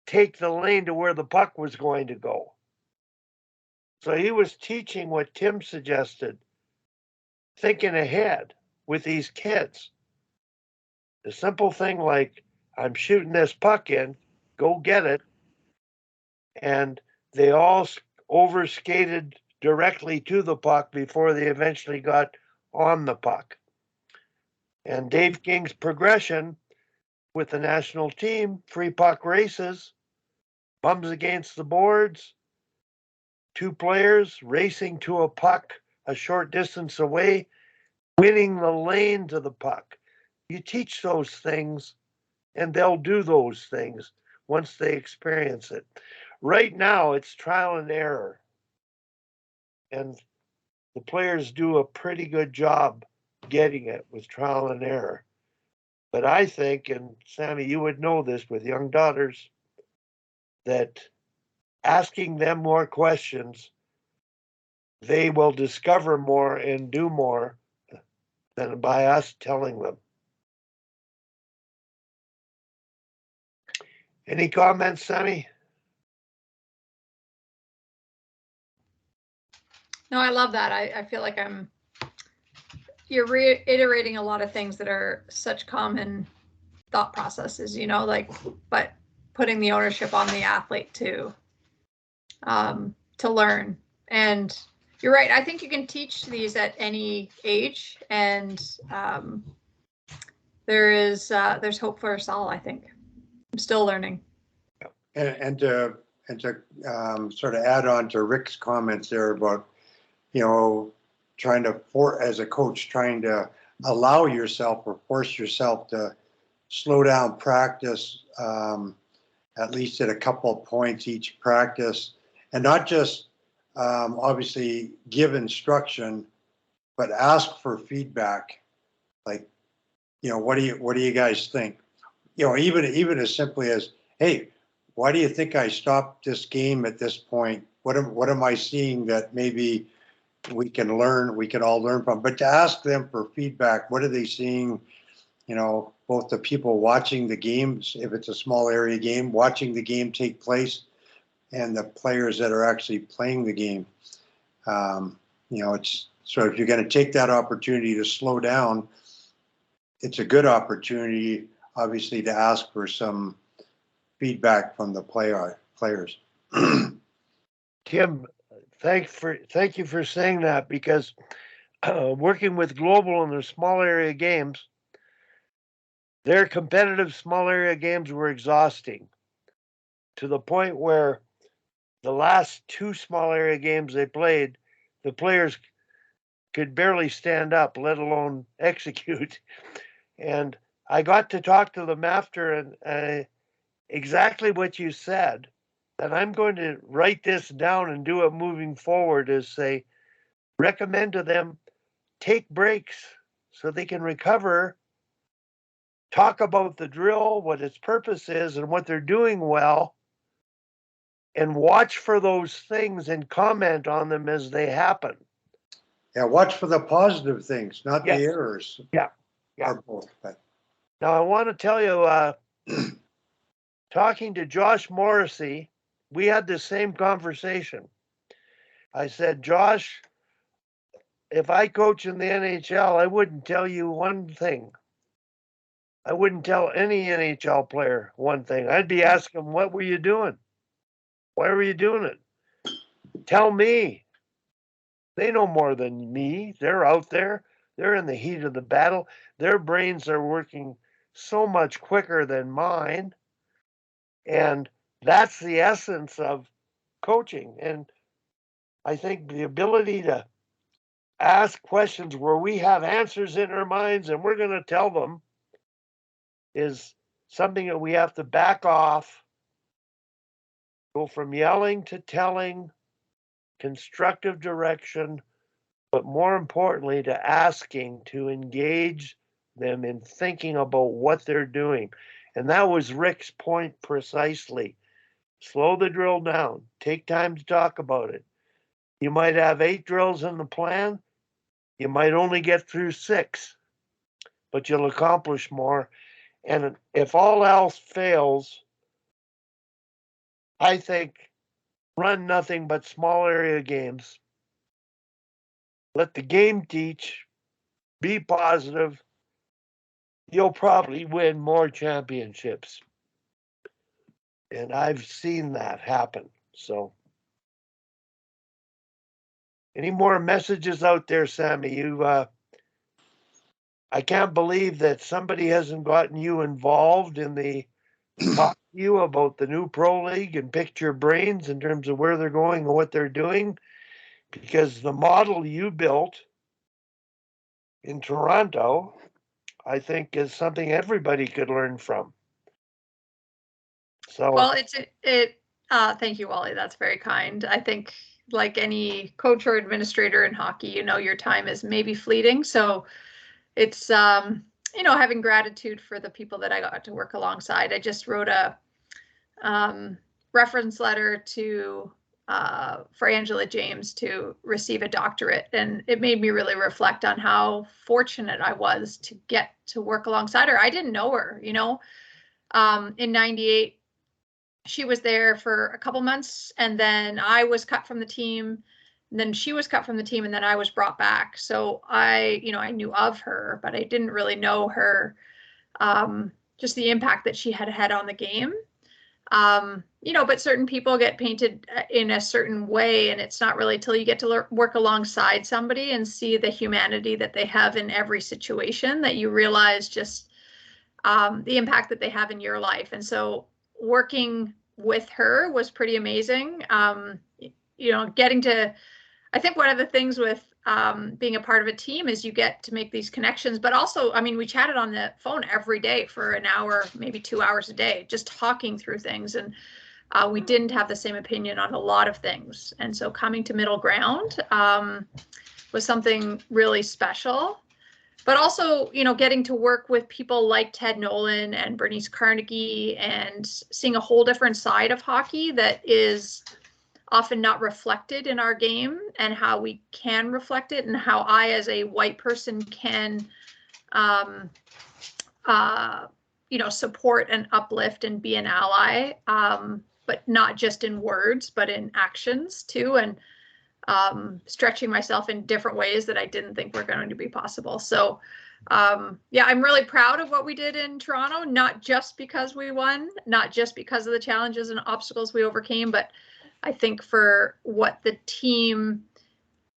take the lane to where the puck was going to go. So he was teaching what Tim suggested, thinking ahead with these kids. The simple thing like, I'm shooting this puck in, go get it. And they all overskated directly to the puck before they eventually got on the puck. And Dave King's progression with the national team, free puck races, bums against the boards, two players racing to a puck a short distance away, winning the lane to the puck. You teach those things, and they'll do those things once they experience it. Right now, it's trial and error. And the players do a pretty good job getting it with trial and error. But I think, and Sammy, you would know this with young daughters, that asking them more questions, they will discover more and do more than by us telling them. Any comments, Sammy? No, I love that. I feel like you're reiterating a lot of things that are such common thought processes, but putting the ownership on the athlete to learn. And you're right. I think you can teach these at any age, and there's hope for us all. I think I'm still learning. And to sort of add on to Rick's comments there about, as a coach, trying to allow yourself or force yourself to slow down practice, at least at a couple of points each practice, and not just obviously give instruction, but ask for feedback. Like, what do you guys think? Even as simply as, hey, why do you think I stopped this game at this point? What am I seeing that maybe we can all learn from? But to ask them for feedback, what are they seeing? Both the people watching the games, if it's a small area game, watching the game take place, and the players that are actually playing the game. It's so if you're going to take that opportunity to slow down, it's a good opportunity, obviously, to ask for some feedback from the players. Tim, thank you for saying that, because working with Global in their small area games, their competitive small area games were exhausting, to the point where the last 2 small area games they played, the players could barely stand up, let alone execute. And I got to talk to them after, and exactly what you said. And I'm going to write this down and do it moving forward, is say, recommend to them, take breaks so they can recover, talk about the drill, what its purpose is, and what they're doing well, and watch for those things and comment on them as they happen. Yeah, watch for the positive things, not Yes. the errors. Yeah. Or both. But Now, I want to tell you, talking to Josh Morrissey, we had the same conversation. I said, Josh, if I coach in the NHL, I wouldn't tell you one thing. I wouldn't tell any NHL player one thing. I'd be asking, what were you doing? Why were you doing it? Tell me. They know more than me. They're out there. They're in the heat of the battle. Their brains are working so much quicker than mine. And that's the essence of coaching. And I think the ability to ask questions where we have answers in our minds and we're going to tell them is something that we have to back off, go from yelling to telling, constructive direction, but more importantly, to asking, to engage them in thinking about what they're doing. And that was Rick's point precisely. Slow the drill down, take time to talk about it. You might have 8 drills in the plan. You might only get through 6, but you'll accomplish more. And if all else fails, I think run nothing but small area games. Let the game teach, be positive. You'll probably win more championships. And I've seen that happen. So, any more messages out there, Sammy? I can't believe that somebody hasn't gotten you involved in the talk to you about the new pro league and picked your brains in terms of where they're going and what they're doing, because the model you built in Toronto, I think, is something everybody could learn from. So, well, thank you, Wally. That's very kind. I think, like any coach or administrator in hockey, your time is maybe fleeting. So it's, having gratitude for the people that I got to work alongside. I just wrote a reference letter for Angela James to receive a doctorate. And it made me really reflect on how fortunate I was to get to work alongside her. I didn't know her, in 98. She was there for a couple months, and then I was cut from the team, and then she was cut from the team, and then I was brought back. So I knew of her, but I didn't really know her, just the impact that she had on the game. But certain people get painted in a certain way, and it's not really till you get to work alongside somebody and see the humanity that they have in every situation that you realize just the impact that they have in your life. And so working with her was pretty amazing. I think one of the things with being a part of a team is you get to make these connections, but also, we chatted on the phone every day for an hour, maybe 2 hours a day, just talking through things. And we didn't have the same opinion on a lot of things. And so coming to middle ground was something really special. But also, getting to work with people like Ted Nolan and Bernice Carnegie and seeing a whole different side of hockey that is often not reflected in our game, and how we can reflect it, and how I, as a white person, can, support and uplift and be an ally. but not just in words, but in actions too, and stretching myself in different ways that I didn't think were going to be possible. So yeah, I'm really proud of what we did in Toronto, not just because we won, not just because of the challenges and obstacles we overcame, but I think for what the team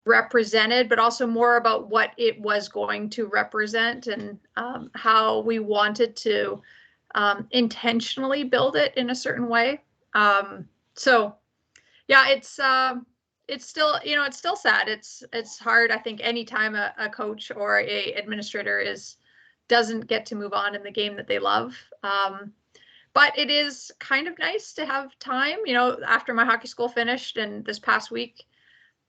represented, but also more about what it was going to represent and how we wanted to intentionally build it in a certain way. So yeah, it's still, you know, it's still sad. It's hard. I think anytime a coach or a administrator doesn't get to move on in the game that they love. But it is kind of nice to have time, you know, after my hockey school finished and this past week,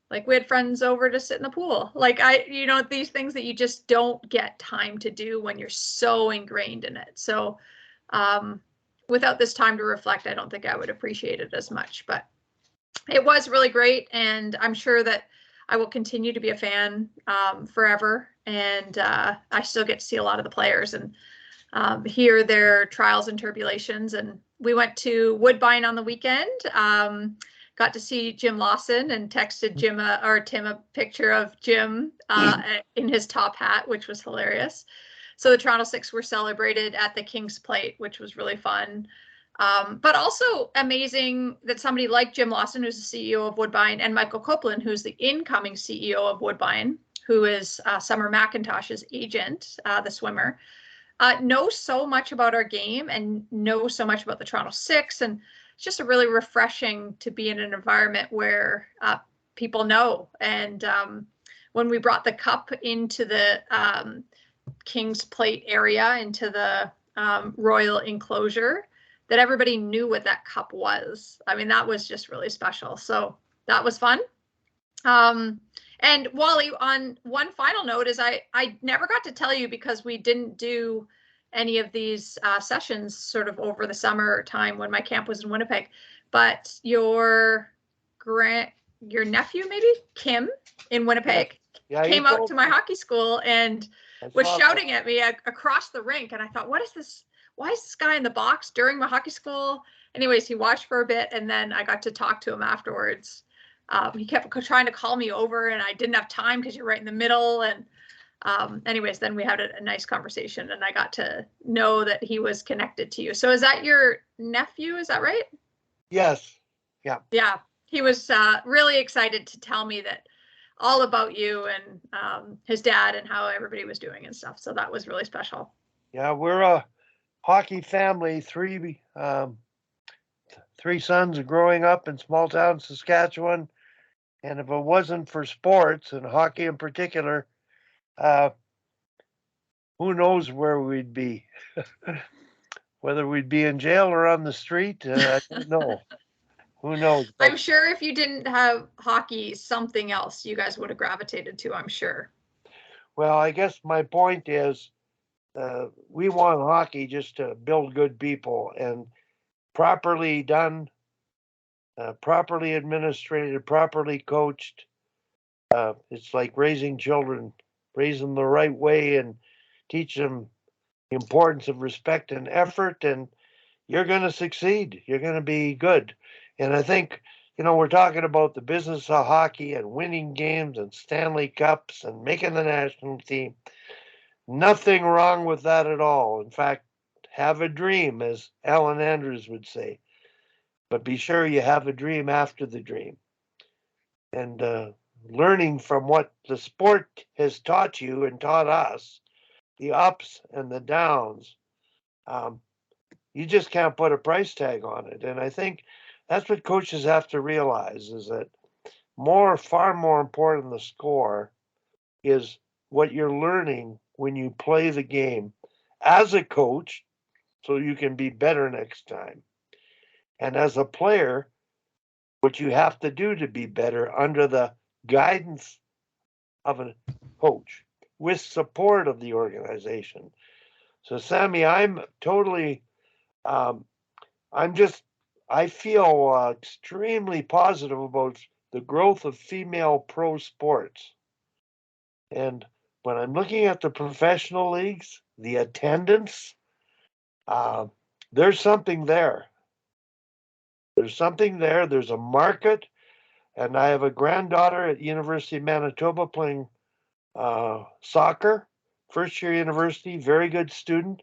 like we had friends over to sit in the pool. Like you know, these things that you just don't get time to do when you're so ingrained in it. So without this time to reflect, I don't think I would appreciate it as much, but it was really great. And I'm sure that I will continue to be a fan forever. And I still get to see a lot of the players and hear their trials and tribulations. And we went to Woodbine on the weekend. Got to see Jim Lawson and texted Tim a picture of Jim in his top hat, which was hilarious. So the Toronto Six were celebrated at the King's Plate, which was really fun. But also amazing that somebody like Jim Lawson, who's the CEO of Woodbine, and Michael Copeland, who's the incoming CEO of Woodbine, who is Summer McIntosh's agent, the swimmer, know so much about our game and know so much about the Toronto Six. And it's just a really refreshing to be in an environment where people know. And when we brought the cup into the King's Plate area, into the royal enclosure, that everybody knew what that cup was. I mean, that was just really special. So that was fun. And Wally, on one final note is I never got to tell you because we didn't do any of these sessions sort of over the summer time when my camp was in Winnipeg, but your nephew, maybe Kim in Winnipeg, came out to my hockey school and was shouting at me across the rink. And I thought, what is this? Why is this guy in the box during my hockey school? Anyways, he watched for a bit and then I got to talk to him afterwards. He kept trying to call me over and I didn't have time because you're right in the middle. And anyways, then we had a nice conversation and I got to know that he was connected to you. So is that your nephew? Is that right? Yes. Yeah. Yeah. He was really excited to tell me that all about you and his dad and how everybody was doing and stuff. So that was really special. Yeah, we're a hockey family. Three sons growing up in small town Saskatchewan. And if it wasn't for sports and hockey in particular, who knows where we'd be? Whether we'd be in jail or on the street, I don't know. Who knows? But I'm sure if you didn't have hockey, something else you guys would have gravitated to, I'm sure. Well, I guess my point is we want hockey just to build good people, and properly done, properly administrated, properly coached. It's like raising children, raise them the right way and teach them the importance of respect and effort, and you're going to succeed. You're going to be good. And I think, you know, we're talking about the business of hockey and winning games and Stanley Cups and making the national team. Nothing wrong with that at all. In fact, have a dream, as Alan Andrews would say. But be sure you have a dream after the dream. And learning from what the sport has taught you and taught us, the ups and the downs, you just can't put a price tag on it. And I think that's what coaches have to realize, is that far more important than the score is what you're learning when you play the game as a coach, so you can be better next time. And as a player, what you have to do to be better under the guidance of a coach with support of the organization. So Sammy, I'm totally, I feel extremely positive about the growth of female pro sports. And when I'm looking at the professional leagues, the attendance, there's something there. There's something there. There's a market. And I have a granddaughter at University of Manitoba playing soccer, first year university, very good student.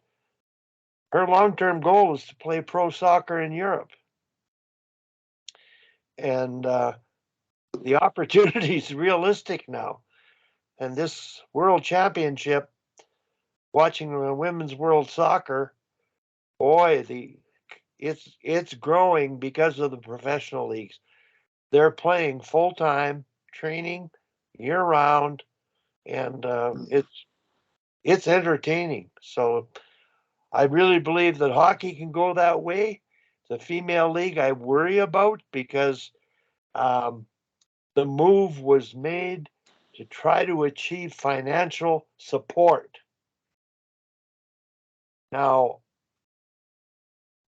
Her long-term goal is to play pro soccer in Europe. And the opportunity is realistic now. And this world championship, watching the women's world soccer, boy, it's growing because of the professional leagues. They're playing full time, training year round, and it's entertaining. So I really believe that hockey can go that way. The female league I worry about because the move was made to try to achieve financial support. Now,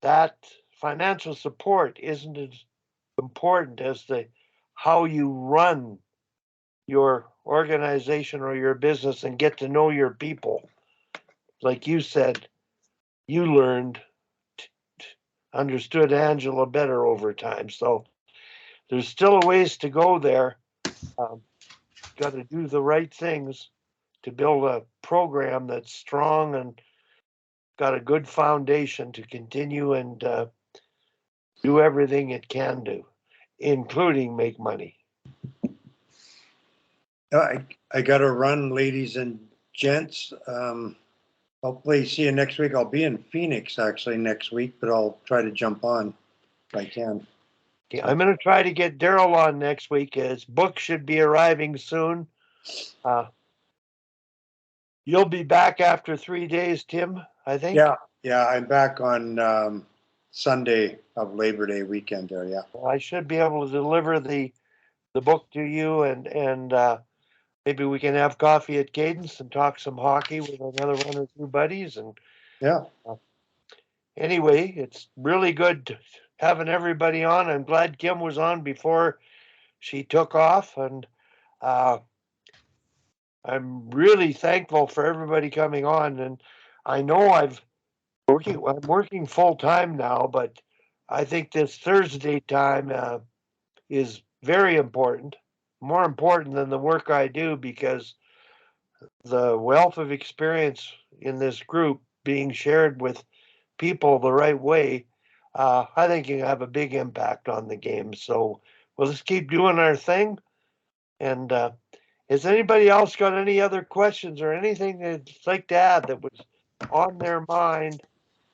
that financial support isn't as important as the how you run your organization or your business and get to know your people. Like you said, you learned, understood Angela better over time. So there's still a ways to go there. Got to do the right things to build a program that's strong and got a good foundation to continue and do everything it can do, including make money. I got to run, ladies and gents. Hopefully see you next week. I'll be in Phoenix actually next week, but I'll try to jump on if I can. Okay, I'm going to try to get Daryl on next week. His book should be arriving soon. You'll be back after 3 days, Tim, I think. Yeah, I'm back on Sunday of Labor Day weekend there. Yeah, I should be able to deliver the book to you, and maybe we can have coffee at Cadence and talk some hockey with another one or two buddies. And yeah. Anyway, it's really good having everybody on. I'm glad Kim was on before she took off, and I'm really thankful for everybody coming on. And I know I'm working full time now, but I think this Thursday time is very important, more important than the work I do, because the wealth of experience in this group being shared with people the right way, I think you have a big impact on the game. So we'll just keep doing our thing. And has anybody else got any other questions or anything they'd like to add that was on their mind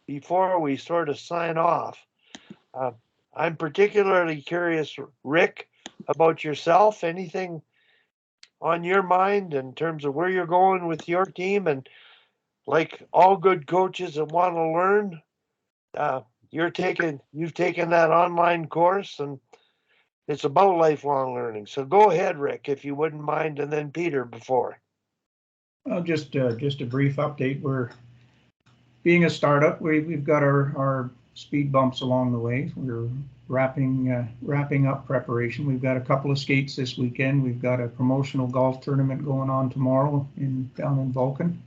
before we sort of sign off? I'm particularly curious, Rick, about yourself. Anything on your mind in terms of where you're going with your team? And like all good coaches that want to learn, you've taken that online course, and it's about lifelong learning. So go ahead, Rick, if you wouldn't mind, and then Peter before. Well, just a brief update. We're being a startup. We've got our speed bumps along the way. We're wrapping up preparation. We've got a couple of skates this weekend. We've got a promotional golf tournament going on tomorrow down in Vulcan.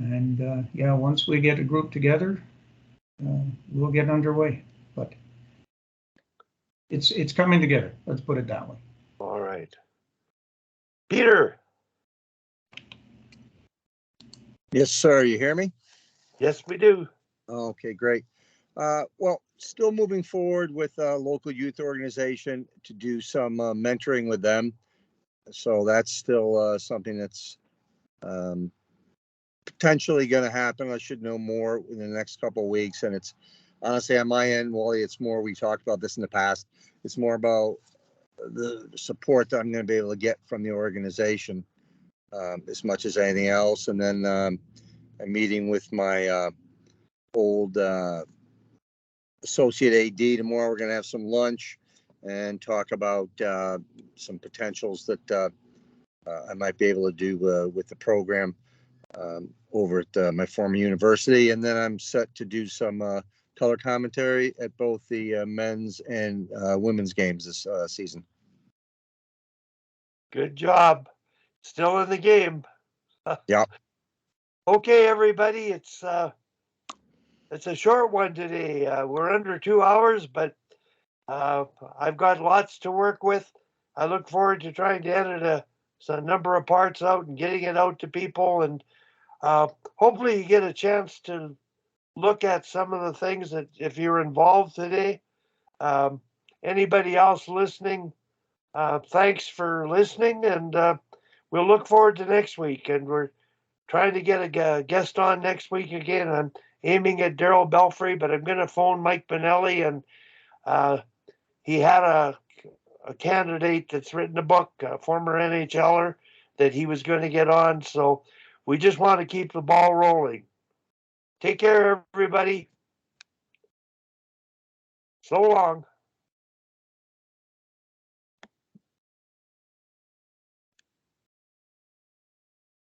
And once we get a group together, we'll get underway. But it's coming together. Let's put it that way. All right, Peter. Yes, sir. You hear me? Yes, we do. Okay, great. Well, still moving forward with a local youth organization to do some mentoring with them. So that's still something that's potentially going to happen. I should know more in the next couple of weeks. And it's honestly on my end, Wally, it's more, we talked about this in the past. It's more about the support that I'm going to be able to get from the organization as much as anything else. And then I'm meeting with my old associate AD tomorrow. We're going to have some lunch and talk about some potentials that I might be able to do with the program over at my former university. And then I'm set to do some color commentary at both the men's and women's games this season. Good job. Still in the game. Yeah. Okay, everybody. It's a short one today. We're under 2 hours, but I've got lots to work with. I look forward to trying to edit a number of parts out and getting it out to people. And hopefully you get a chance to look at some of the things that if you're involved today. Anybody else listening, thanks for listening. And we'll look forward to next week. And we're trying to get a guest on next week again. I'm aiming at Daryl Belfry, but I'm going to phone Mike Benelli, and he had a candidate that's written a book, a former NHLer, that he was going to get on. So we just want to keep the ball rolling. Take care, everybody. So long.